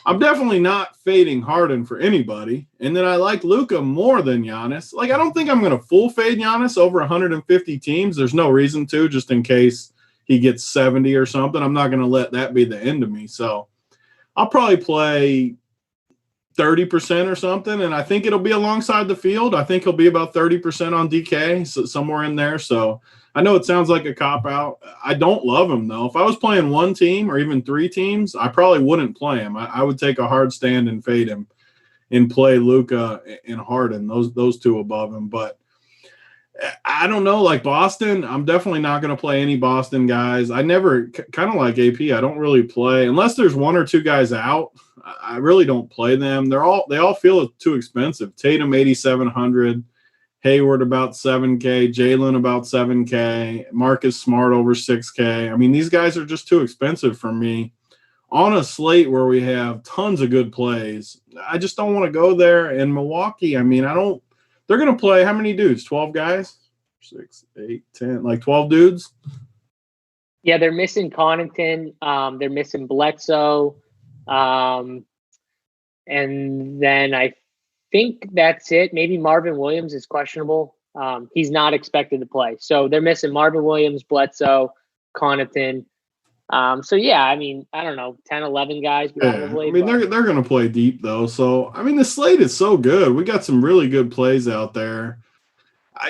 I'm definitely not fading Harden for anybody. And then I like Luka more than Giannis. Like, I don't think I'm going to full fade Giannis over 150 teams. There's no reason to, just in case he gets 70 or something. I'm not going to let that be the end of me. So I'll probably play 30% or something, and I think it'll be alongside the field. I think he'll be about 30% on DK, so somewhere in there. So I know it sounds like a cop-out. I don't love him, though. If I was playing one team or even three teams, I probably wouldn't play him. I would take a hard stand and fade him and play Luka and Harden, those two above him. But I don't know, like Boston, I'm definitely not going to play any Boston guys. I never, kind of like AP, I don't really play unless there's one or two guys out. I really don't play them. They all feel too expensive. Tatum 8,700, Hayward about 7K, Jalen about 7K, Marcus Smart over 6K. I mean, these guys are just too expensive for me. On a slate where we have tons of good plays, I just don't want to go there. In Milwaukee, I mean, they're going to play how many dudes? 12 guys? 6, 8, 10, like 12 dudes? Yeah, they're missing Connaughton. They're missing Bledsoe. And then I think that's it. Maybe Marvin Williams is questionable. He's not expected to play. So they're missing Marvin Williams, Bledsoe, Connaughton. So, yeah, I mean, I don't know, 10, 11 guys probably. Yeah. I mean, they're going to play deep, though. So, I mean, the slate is so good. We got some really good plays out there.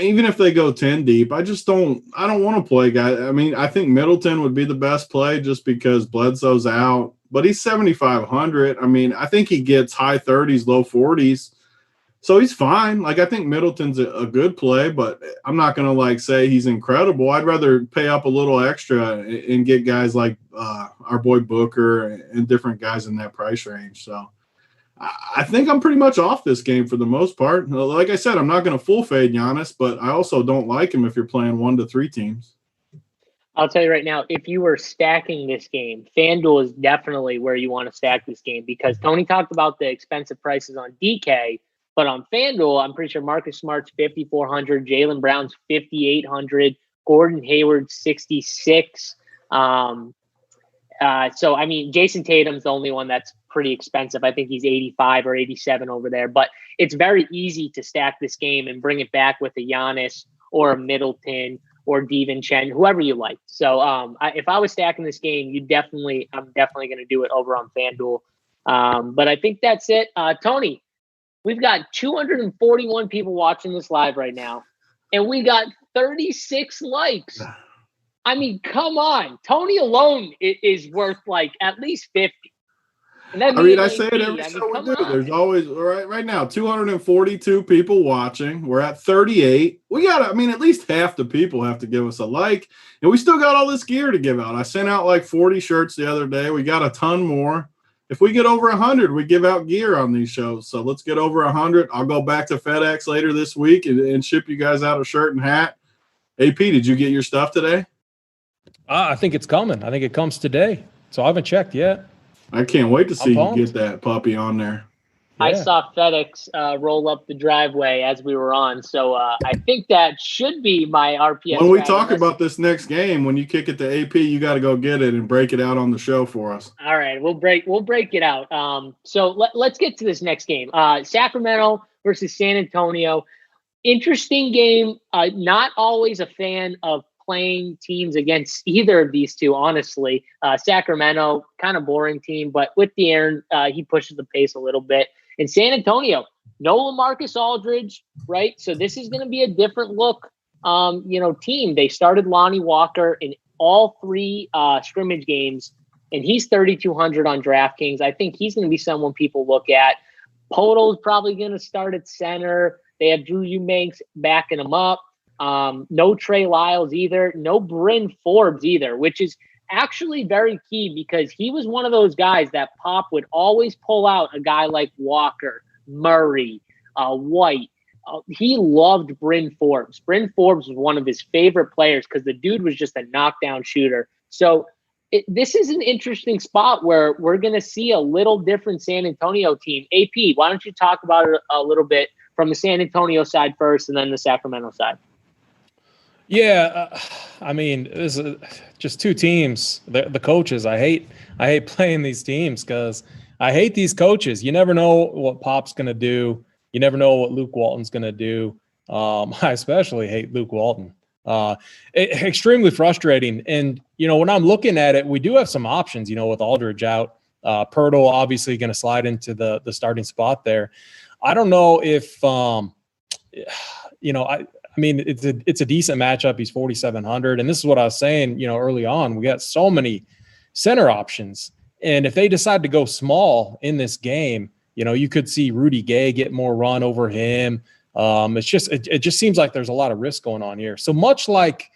Even if they go 10 deep, I don't want to play guys. I mean, I think Middleton would be the best play just because Bledsoe's out. But he's 7,500. I mean, I think he gets high 30s, low 40s. So he's fine. Like, I think Middleton's a good play, but I'm not going to, like, say he's incredible. I'd rather pay up a little extra and get guys like our boy Booker and different guys in that price range. So I think I'm pretty much off this game for the most part. Like I said, I'm not going to full fade Giannis, but I also don't like him if you're playing 1 to 3 teams. I'll tell you right now, if you were stacking this game, FanDuel is definitely where you want to stack this game because Tony talked about the expensive prices on DK, but on FanDuel, I'm pretty sure Marcus Smart's 5,400, Jaylen Brown's 5,800, Gordon Hayward's 66. So, I mean, Jason Tatum's the only one that's pretty expensive. I think he's 85 or 87 over there, but it's very easy to stack this game and bring it back with a Giannis or a Middleton or DiVincenzo, whoever you like. So if I was stacking this game, I'm definitely going to do it over on FanDuel. But I think that's it. Tony, we've got 241 people watching this live right now, and we got 36 likes. I mean, come on. Tony alone is worth like at least 50. I mean, I say it every show we do. There's always right now 242 people watching. We're at 38. We got I mean, at least half the people have to give us a like, and we still got all this gear to give out. I sent out like 40 shirts the other day. We got a ton more. If we get over 100, we give out gear on these shows. So let's get over 100. I'll go back to FedEx later this week and ship you guys out a shirt and hat. AP, did you get your stuff today? I think it's coming. I think it comes today. So I haven't checked yet. I can't wait to see you get that puppy on there. Yeah. I saw FedEx roll up the driveway as we were on. So I think that should be my RPS. When we talk about this next game, when you kick it to AP, you got to go get it and break it out on the show for us. All right. We'll break it out. So let's get to this next game. Sacramento versus San Antonio. Interesting game. Not always a fan of playing teams against either of these two, honestly. Sacramento, kind of boring team, but with De'Aaron, he pushes the pace a little bit. And San Antonio, no LaMarcus Aldridge, right? So this is going to be a different look, team. They started Lonnie Walker in all 3 scrimmage games and he's 3,200 on DraftKings. I think he's going to be someone people look at. Poto's probably going to start at center. They have Drew Eubanks backing him up. No Trey Lyles either. No Bryn Forbes either, which is actually very key because he was one of those guys that Pop would always pull out a guy like Walker, Murray, White. He loved Bryn Forbes. Bryn Forbes was one of his favorite players because the dude was just a knockdown shooter. So this is an interesting spot where we're going to see a little different San Antonio team. AP, why don't you talk about it a little bit from the San Antonio side first and then the Sacramento side? Yeah, I mean, this is just two teams. The coaches, I hate playing these teams because I hate these coaches. You never know what Pop's going to do. You never know what Luke Walton's going to do. I especially hate Luke Walton. Extremely frustrating. And, when I'm looking at it, we do have some options, with Aldridge out. Pirtle obviously going to slide into the starting spot there. I don't know if, I mean, it's a decent matchup. He's 4,700. And this is what I was saying, early on. We got so many center options. And if they decide to go small in this game, you could see Rudy Gay get more run over him. It just seems like there's a lot of risk going on here. So much like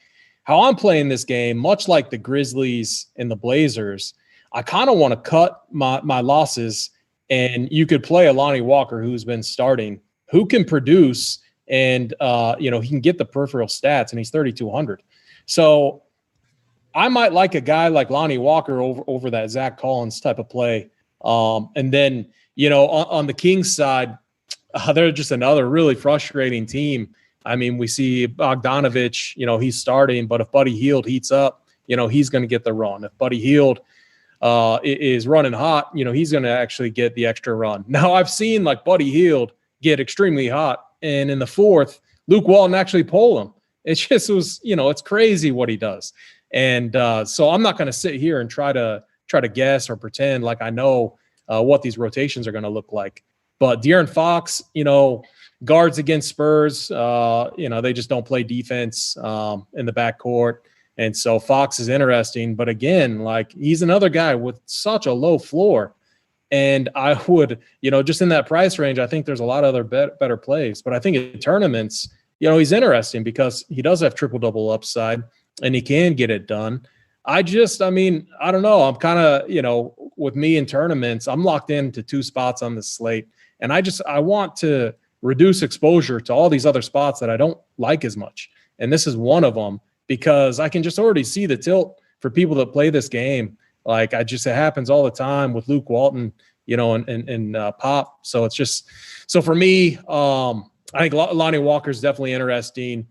how I'm playing this game, much like the Grizzlies and the Blazers, I kind of want to cut my losses. And you could play a Lonnie Walker who's been starting, who can produce, and he can get the peripheral stats, and he's 3,200. So I might like a guy like Lonnie Walker over that Zach Collins type of play. And then, on the Kings side, they're just another really frustrating team. I mean, we see Bogdanovich, he's starting, but if Buddy Hield heats up, he's going to get the run. If Buddy Hield is running hot, he's going to actually get the extra run. Now, I've seen like Buddy Hield get extremely hot, and in the fourth, Luke Walton actually pull him. It just was, it's crazy what he does. And so I'm not going to sit here and try to guess or pretend like I know what these rotations are going to look like. But De'Aaron Fox, guards against Spurs, they just don't play defense in the backcourt. And so Fox is interesting. But again, like he's another guy with such a low floor. And I would, just in that price range, I think there's a lot of other better plays. But I think in tournaments, he's interesting because he does have triple-double upside and he can get it done. I don't know. I'm kind of, with me in tournaments, I'm locked into two spots on the slate. And I want to reduce exposure to all these other spots that I don't like as much. And this is one of them because I can just already see the tilt for people that play this game. Like it happens all the time with Luke Walton, and Pop. So it's just, so for me, I think Lonnie Walker's definitely interesting.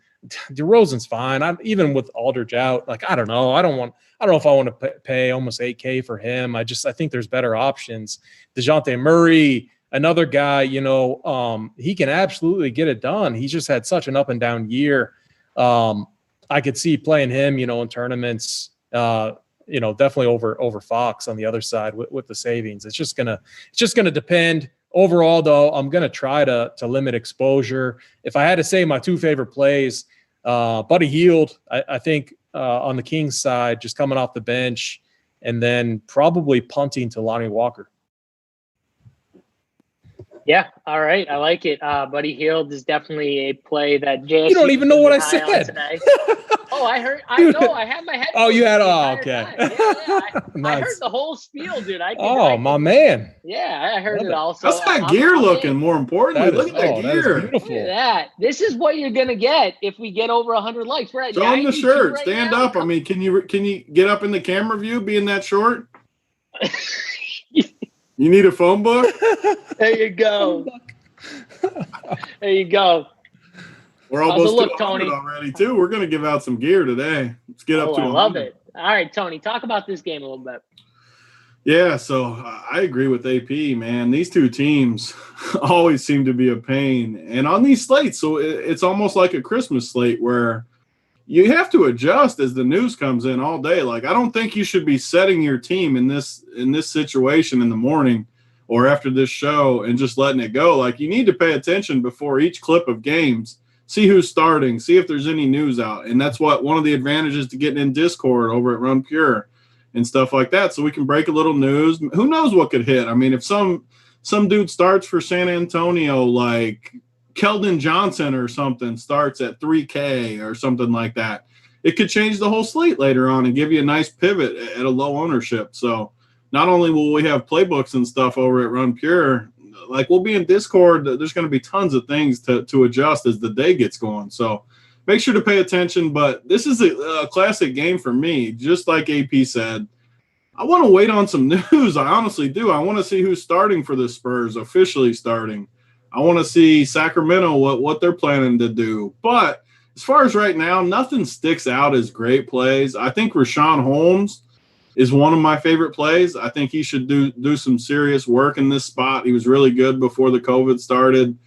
DeRozan's fine. Even with Aldridge out, like, I don't know. I don't know if I want to pay almost $8K for him. I think there's better options. DeJounte Murray, another guy, he can absolutely get it done. He's just had such an up and down year. I could see playing him, in tournaments, definitely over Fox on the other side with the savings. It's just gonna depend. Overall, though, I'm gonna try to limit exposure. If I had to say my two favorite plays, Buddy Hield, I think on the Kings side, just coming off the bench, and then probably punting to Lonnie Walker. Yeah, all right. I like it. Buddy Hield is definitely a play that JSU. You don't even know what I said. Oh, I heard. I know. I had my head. Oh, you had. Oh, okay. Yeah. Nice. I heard the whole spiel, dude. My man. Yeah, I heard it all. How's that gear looking? More importantly, look at that gear. Beautiful. Look at that. This is what you're gonna get if we get over 100 likes. We're at Show them the shirt. Right Stand now. up. I mean, can you get up in the camera view being that short? You need a phone book? There you go. There you go. We're almost look, to Tony? 100 already, too. We're going to give out some gear today. Let's get up to 100. I love it. All right, Tony, talk about this game a little bit. Yeah, so I agree with AP, man. These two teams always seem to be a pain. And on these slates, so it's almost like a Christmas slate where you have to adjust as the news comes in all day. Like, I don't think you should be setting your team in this situation in the morning or after this show and just letting it go. Like, you need to pay attention before each clip of games, see who's starting, see if there's any news out. And that's one of the advantages to getting in Discord over at Run Pure and stuff like that, so we can break a little news. Who knows what could hit? I mean, if some dude starts for San Antonio, like Keldon Johnson or something, starts at 3K or something like that, it could change the whole slate later on and give you a nice pivot at a low ownership. So not only will we have playbooks and stuff over at Run Pure, like we'll be in Discord. There's going to be tons of things to adjust as the day gets going. So make sure to pay attention. But this is a classic game for me. Just like AP said, I want to wait on some news. I honestly do. I want to see who's starting for the Spurs, officially starting. I want to see Sacramento, what they're planning to do. But as far as right now, nothing sticks out as great plays. I think Rashawn Holmes is one of my favorite plays. I think he should do some serious work in this spot. He was really good before the COVID started.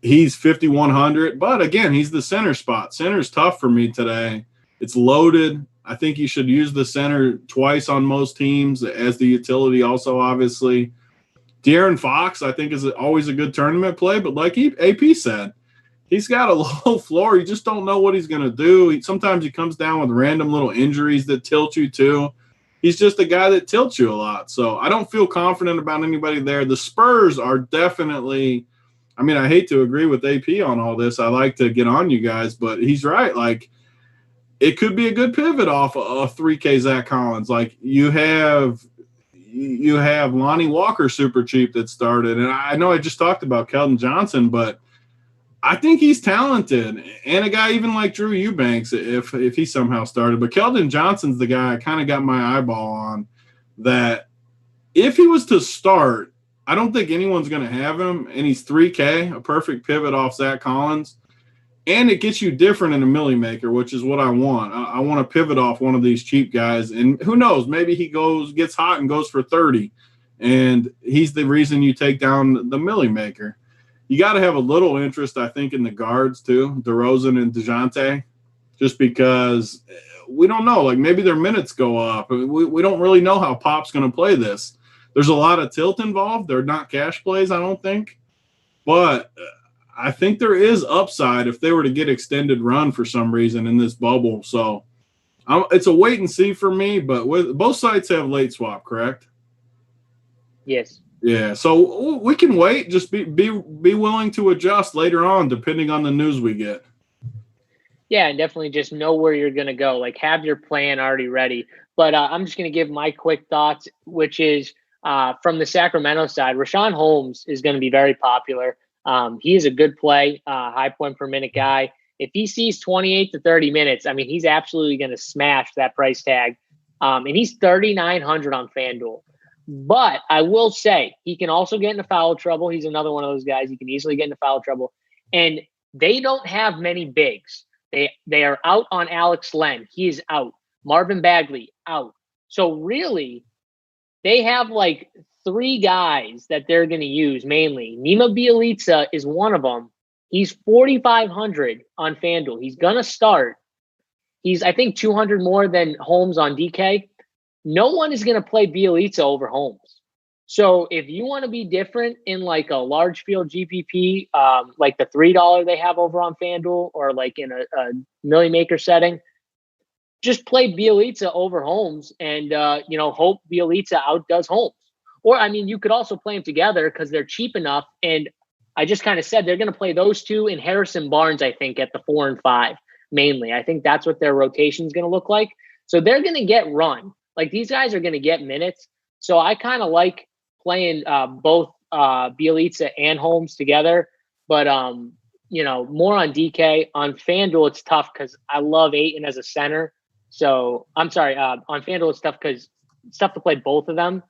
He's 5,100, but again, he's the center spot. Center's tough for me today. It's loaded. I think you should use the center twice on most teams as the utility also, obviously. De'Aaron Fox, I think, is always a good tournament play, but like AP said, he's got a low floor. You just don't know what he's going to do. Sometimes he comes down with random little injuries that tilt you too. He's just a guy that tilts you a lot. So I don't feel confident about anybody there. The Spurs are definitely – I mean, I hate to agree with AP on all this. I like to get on you guys, but he's right. Like, it could be a good pivot off a 3K Zach Collins. Like, you have Lonnie Walker super cheap that started. And I know I just talked about Keldon Johnson, but I think he's talented. And a guy even like Drew Eubanks, if he somehow started. But Keldon Johnson's the guy I kind of got my eyeball on, that if he was to start, I don't think anyone's going to have him. And he's 3K, a perfect pivot off Zach Collins. And it gets you different in a milli maker, which is what I want. I want to pivot off one of these cheap guys. And who knows, maybe he gets hot and goes for 30. And he's the reason you take down the milli maker. You got to have a little interest, I think, in the guards too, DeRozan and DeJounte, just because we don't know. Like, maybe their minutes go up. We don't really know how Pop's going to play this. There's a lot of tilt involved. They're not cash plays, I don't think. But I think there is upside if they were to get extended run for some reason in this bubble. So it's a wait and see for me, but both sites have late swap, correct? Yes. Yeah, so we can wait. Just be willing to adjust later on, depending on the news we get. Yeah, and definitely just know where you're going to go. Like, have your plan already ready. But I'm just going to give my quick thoughts, which is from the Sacramento side, Rashawn Holmes is going to be very popular. He is a good play, high point per minute guy. If he sees 28 to 30 minutes, I mean, he's absolutely going to smash that price tag. And he's 3,900 on FanDuel. But I will say he can also get into foul trouble. He's another one of those guys. He can easily get into foul trouble. And they don't have many bigs. They are out on Alex Len. He is out. Marvin Bagley, out. So really, they have like three guys that they're going to use mainly. Nima Bjelica is one of them. He's 4,500 on FanDuel. He's going to start. He's, I think, 200 more than Holmes on DK. No one is going to play Bjelica over Holmes. So if you want to be different in like a large field GPP, like the $3 they have over on FanDuel, or like in a milli maker setting, just play Bjelica over Holmes and, hope Bjelica outdoes Holmes. Or, I mean, you could also play them together because they're cheap enough. And I just kind of said they're going to play those two and Harrison Barnes, I think, at the 4 and 5 mainly. I think that's what their rotation is going to look like. So they're going to get run. Like, these guys are going to get minutes. So I kind of like playing both Bjelica and Holmes together. But, more on DK. On FanDuel, it's tough because I love Ayton as a center. So, I'm sorry. On FanDuel, it's tough because it's tough to play both of them.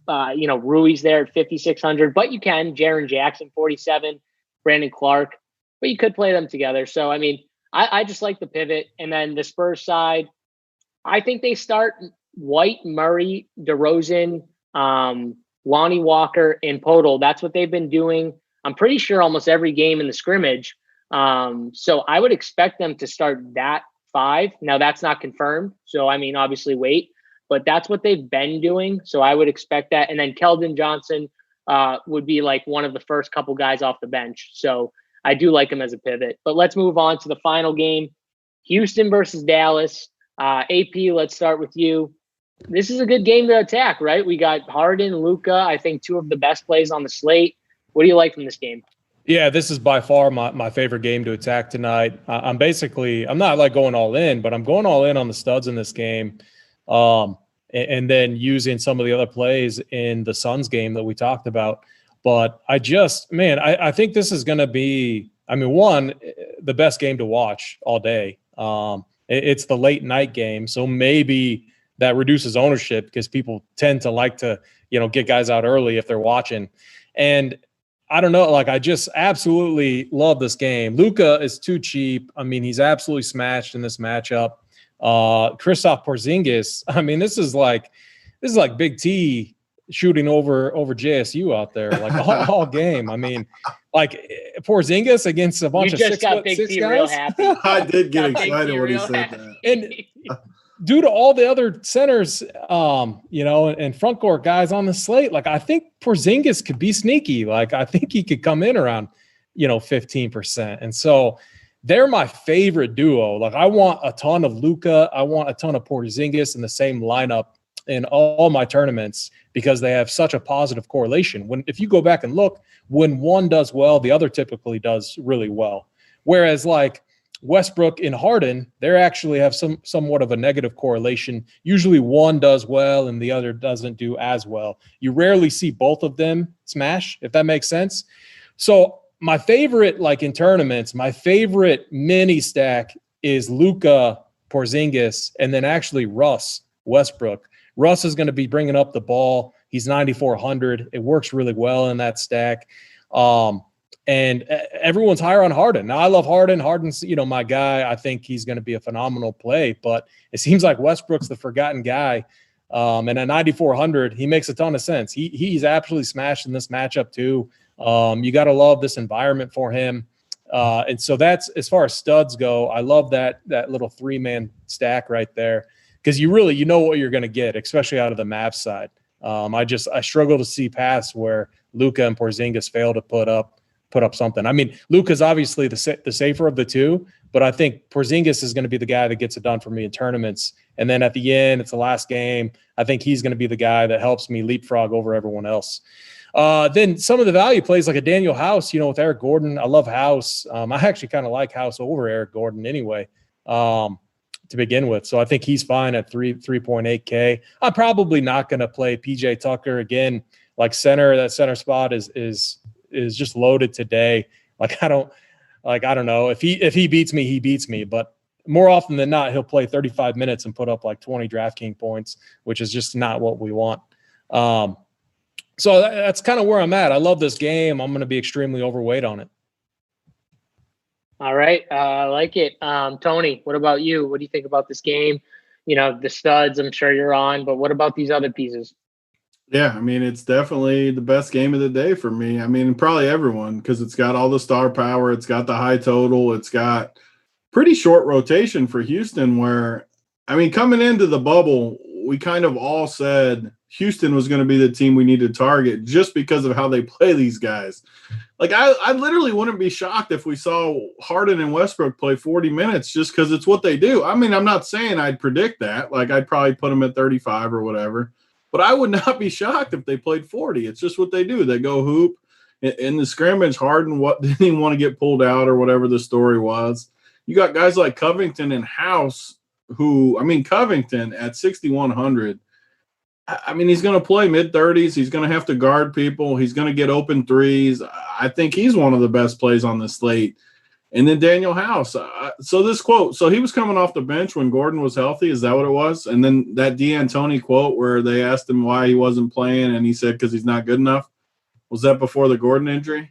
Rui's there at 5,600. But you can. Jaren Jackson, 47. Brandon Clark. But you could play them together. So, I mean, I just like the pivot. And then the Spurs side, I think they start White, Murray, DeRozan, Lonnie Walker, and Podol. That's what they've been doing. I'm pretty sure almost every game in the scrimmage. So I would expect them to start that 5. Now, that's not confirmed. So, I mean, obviously wait. But that's what they've been doing. So I would expect that. And then Keldon Johnson would be like one of the first couple guys off the bench. So I do like him as a pivot. But let's move on to the final game. Houston versus Dallas. AP, let's start with you. this is a good game to attack, right? We got Harden, Luka, I think two of the best plays on the slate. What do you like from this game? Yeah, this is by far my favorite game to attack tonight. I'm not like going all in, but I'm going all in on the studs in this game. And then using some of the other plays in the Suns game that we talked about. But I think this is going to be, one, the best game to watch all day. It's the late night game, so maybe that reduces ownership because people tend to like to, get guys out early if they're watching. And I don't know, I just absolutely love this game. Luka is too cheap. He's absolutely smashed in this matchup. Kristaps Porzingis, this is like Big T shooting over JSU out there, all game. Porzingis against a bunch of 6'6" guys. Real happy. I did get excited when he said that. And due to all the other centers, and front court guys on the slate, I think Porzingis could be sneaky. I think he could come in around, 15%. And so they're my favorite duo. I want a ton of Luka. I want a ton of Porzingis in the same lineup in all my tournaments because they have such a positive correlation. If you go back and look, when one does well, the other typically does really well. Whereas Westbrook and Harden, they actually have somewhat of a negative correlation. Usually one does well and the other doesn't do as well. You rarely see both of them smash, if that makes sense. So my favorite, in tournaments, my favorite mini stack is Luka, Porzingis, and then actually Russ Westbrook. Russ is going to be bringing up the ball. He's 9,400. It works really well in that stack. And everyone's higher on Harden. Now, I love Harden. Harden's, my guy. I think he's going to be a phenomenal play. But it seems like Westbrook's the forgotten guy. And at 9,400, he makes a ton of sense. He's absolutely smashed in this matchup too. You got to love this environment for him. And so that's as far as studs go. I love that little 3-man stack right there because you know what you're going to get, especially out of the Mavs side. I struggle to see paths where Luka and Porzingis fail to put up something. Luka's obviously the safer of the two, but I think Porzingis is going to be the guy that gets it done for me in tournaments. And then at the end, it's the last game. I think he's going to be the guy that helps me leapfrog over everyone else. Then some of the value plays like a Daniel House, with Eric Gordon. I love House. I actually kind of like House over Eric Gordon anyway, to begin with. So I think he's fine at 3.8K. I'm probably not going to play PJ Tucker again. Center, that center spot is just loaded today. I don't know if he beats me, he beats me, but more often than not, he'll play 35 minutes and put up 20 DraftKings points, which is just not what we want. So that's kind of where I'm at. I love this game. I'm going to be extremely overweight on it. All right. I like it. Tony, what about you? What do you think about this game? The studs, I'm sure you're on, but what about these other pieces? Yeah, it's definitely the best game of the day for me. Probably everyone, because it's got all the star power. It's got the high total. It's got pretty short rotation for Houston where, coming into the bubble, we kind of all said Houston was going to be the team we need to target just because of how they play these guys. I literally wouldn't be shocked if we saw Harden and Westbrook play 40 minutes just because it's what they do. I'm not saying I'd predict that. I'd probably put them at 35 or whatever. But I would not be shocked if they played 40. It's just what they do. They go hoop. In the scrimmage, Harden didn't even want to get pulled out or whatever the story was. You got guys like Covington and House who, Covington at 6,100, he's going to play mid-30s. He's going to have to guard people. He's going to get open threes. I think he's one of the best plays on the slate. And then Daniel House. So this quote, so he was coming off the bench when Gordon was healthy. Is that what it was? And then that D'Antoni quote where they asked him why he wasn't playing, and he said because he's not good enough. Was that before the Gordon injury?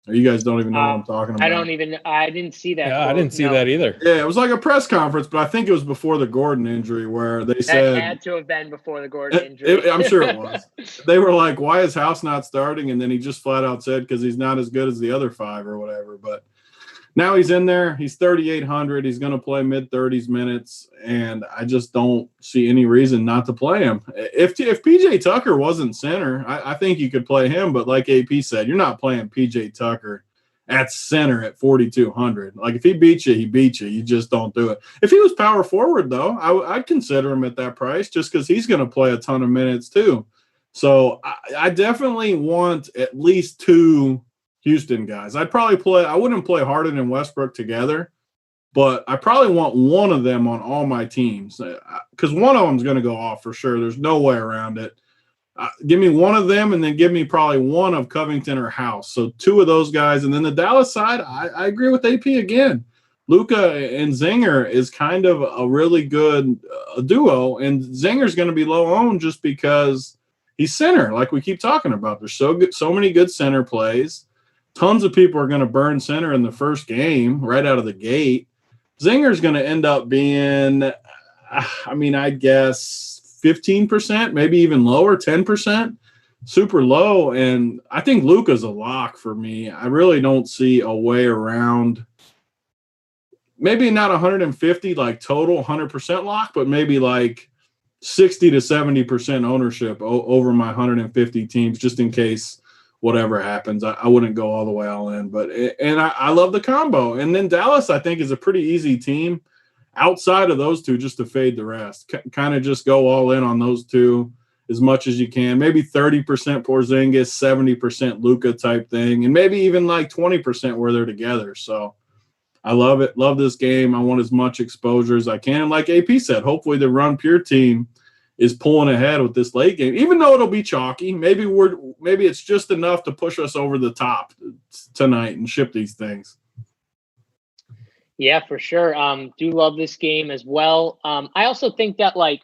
Or you guys don't even know what I'm talking about? I didn't see that. Yeah, quote. I didn't see that either. Yeah, it was like a press conference, but I think it was before the Gordon injury where they said – That had to have been before the Gordon injury. I'm sure it was. They were like, why is House not starting? And then he just flat out said because he's not as good as the other five or whatever. But now he's in there. He's 3,800. He's going to play mid-30s minutes, and I just don't see any reason not to play him. If PJ Tucker wasn't center, I think you could play him. But like AP said, you're not playing PJ Tucker at center at 4,200. Like if he beats you, he beats you. You just don't do it. If he was power forward though, I'd consider him at that price just because he's going to play a ton of minutes too. So I definitely want at least 2 Houston guys. I wouldn't play Harden and Westbrook together, but I probably want one of them on all my teams because one of them is going to go off for sure. There's no way around it. Give me one of them and then give me probably one of Covington or House. So 2 of those guys. And then the Dallas side, I agree with AP again. Luka and Zinger is kind of a really good duo, and Zinger's going to be low owned just because he's center, like we keep talking about. There's so many good center plays. Tons of people are going to burn center in the first game right out of the gate. Zinger's going to end up being, I guess 15%, maybe even lower, 10%, super low. And I think Luka's a lock for me. I really don't see a way around. Maybe not 150 like total 100% lock, but maybe like 60 to 70% ownership over my 150 teams, just in case whatever happens. I wouldn't go all the way all in, but I love the combo. And then Dallas, I think, is a pretty easy team outside of those 2 just to fade the rest. Kind of just go all in on those 2 as much as you can. Maybe 30% Porzingis, 70% Luka type thing, and maybe even like 20% where they're together. So I love it. Love this game. I want as much exposure as I can. And like AP said, hopefully the Run Pure team is pulling ahead with this late game, even though it'll be chalky. Maybe it's just enough to push us over the top tonight and ship these things. Yeah, for sure. Do love this game as well. I also think that like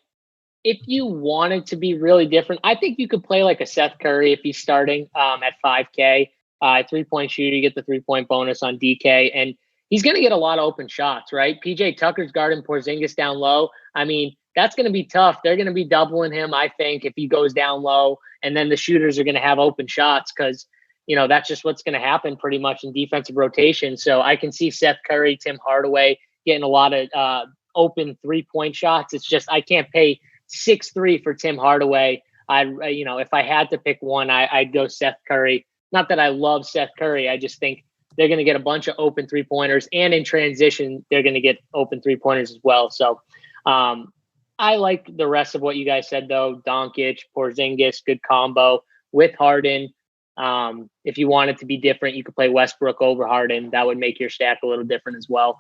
if you wanted to be really different, I think you could play like a Seth Curry if he's starting at 5K. 3-point shooter, you get the 3-point bonus on DK, and he's going to get a lot of open shots, right? PJ Tucker's guarding Porzingis down low. I mean, that's going to be tough. They're going to be doubling him, I think, if he goes down low, and then the shooters are going to have open shots because, that's just what's going to happen pretty much in defensive rotation. So I can see Seth Curry, Tim Hardaway getting a lot of open 3-point shots. It's just I can't pay 6-3 for Tim Hardaway. If I had to pick one, I'd go Seth Curry. Not that I love Seth Curry. I just think they're going to get a bunch of open 3-pointers, and in transition, they're going to get open 3-pointers as well. So I like the rest of what you guys said, though. Doncic, Porzingis, good combo with Harden. If you want it to be different, you could play Westbrook over Harden. That would make your stack a little different as well.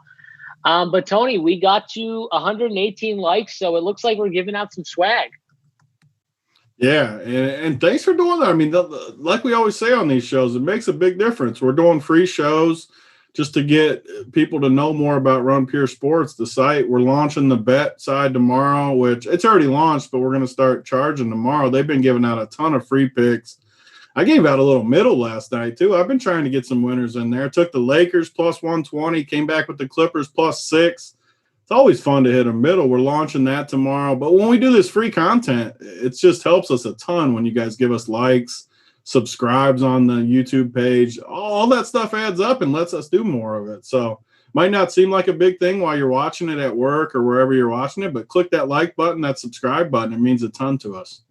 But Tony, we got to 118 likes, so it looks like we're giving out some swag. Yeah, and thanks for doing that. I mean, like we always say on these shows, it makes a big difference. We're doing free shows just to get people to know more about Run Pure Sports, the site. We're launching the bet side tomorrow, which it's already launched, but we're going to start charging tomorrow. They've been giving out a ton of free picks. I gave out a little middle last night, too. I've been trying to get some winners in there. Took the Lakers plus 120, came back with the Clippers plus 6. It's always fun to hit a middle. We're launching that tomorrow. But when we do this free content, it just helps us a ton when you guys give us likes, subscribes on the YouTube page. All that stuff adds up and lets us do more of it. So might not seem like a big thing while you're watching it at work or wherever you're watching it, but click that like button, that subscribe button. It means a ton to us.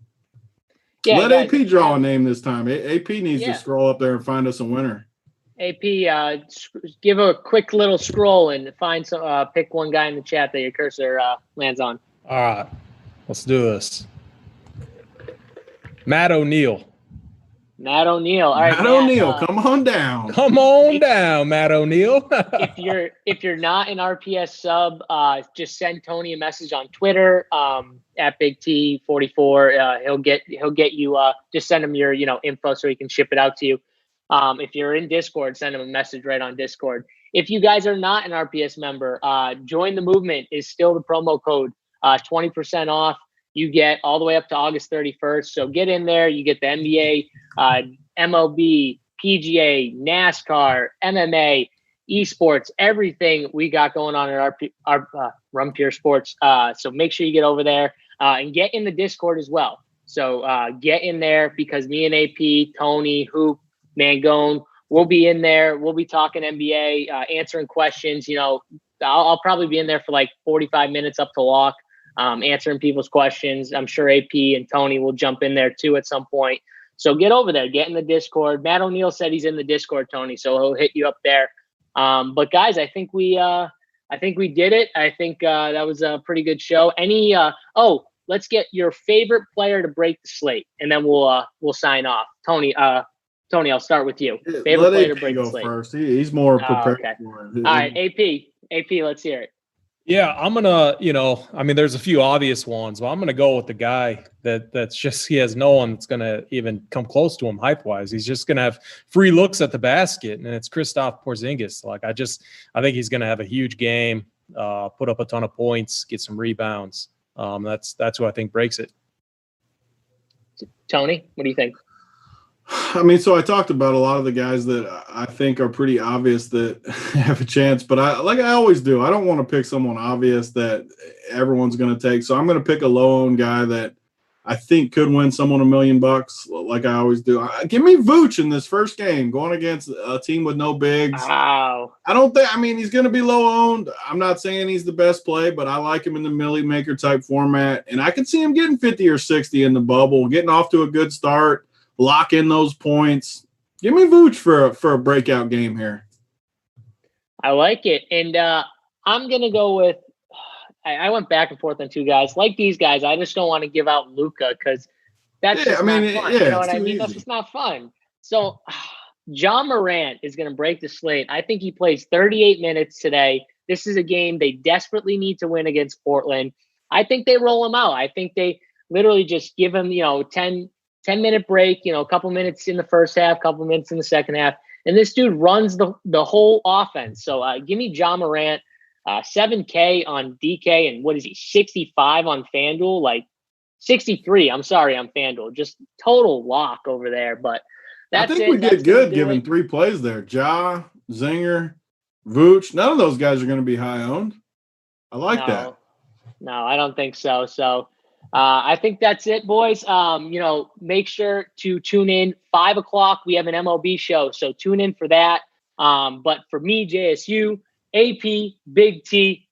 Yeah, let AP draw a name this time. AP needs to scroll up there and find us a winner. AP, give a quick little scroll and find some. Pick one guy in the chat that your cursor lands on. All right, let's do this. Matt O'Neill. Matt O'Neill. All right, Matt O'Neill, come on down. Come on down, Matt O'Neill. if you're not an RPS sub, just send Tony a message on Twitter at BigT44. He'll get you. Just send him your info so he can ship it out to you. If you're in Discord, send him a message right on Discord. If you guys are not an RPS member, join the movement is still the promo code. 20% off. You get all the way up to August 31st. So get in there. You get the NBA, MLB, PGA, NASCAR, MMA, esports, everything we got going on in our Run Pure Sports. So make sure you get over there and get in the Discord as well. So get in there because me and AP, Tony, Hoop, Mangone, we'll be in there. We'll be talking NBA, answering questions. I'll probably be in there for like 45 minutes up to lock. Answering people's questions. I'm sure AP and Tony will jump in there too at some point. So get over there, get in the Discord. Matt O'Neill said he's in the Discord, Tony, so he'll hit you up there. But guys, I think we did it. I think that was a pretty good show. Let's get your favorite player to break the slate, and then we'll sign off. Tony, I'll start with you. Favorite Let player AP to break go the slate. first. He's more prepared Okay. for it. All right, AP, let's hear it. Yeah, I'm gonna, there's a few obvious ones, but I'm gonna go with the guy that's just he has no one that's gonna even come close to him hype wise. He's just gonna have free looks at the basket, and it's Kristaps Porzingis. Like I think he's gonna have a huge game, put up a ton of points, get some rebounds. That's who I think breaks it. Tony, what do you think? I mean, so I talked about a lot of the guys that I think are pretty obvious that have a chance, but I always do, I don't want to pick someone obvious that everyone's going to take. So I'm going to pick a low-owned guy that I think could win someone $1 million, like I always do. Give me Vooch in this first game going against a team with no bigs. Wow. He's going to be low-owned. I'm not saying he's the best play, but I like him in the Millie Maker type format, and I can see him getting 50 or 60 in the bubble, getting off to a good start. Lock in those points. Give me Vooch for a breakout game here. I like it. And I'm going to go with I went back and forth on two guys. Like these guys, I just don't want to give out Luka because that's not fun. You know what I mean? That's just not fun. So John Morant is going to break the slate. I think he plays 38 minutes today. This is a game they desperately need to win against Portland. I think they roll him out. I think they literally just give him, 10-minute break, a couple minutes in the first half, couple minutes in the second half. And this dude runs the whole offense. So give me John Morant, 7K on DK. And what is he, 65 on FanDuel? Like 63, I'm sorry, on FanDuel. Just total lock over there. But that's I think we did good giving 3 plays there. Ja, Zinger, Vooch. None of those guys are going to be high owned. I like that. No, I don't think so. So I think that's it, boys. Make sure to tune in 5 o'clock. We have an MLB show, so tune in for that. But for me, JSU, AP, Big T,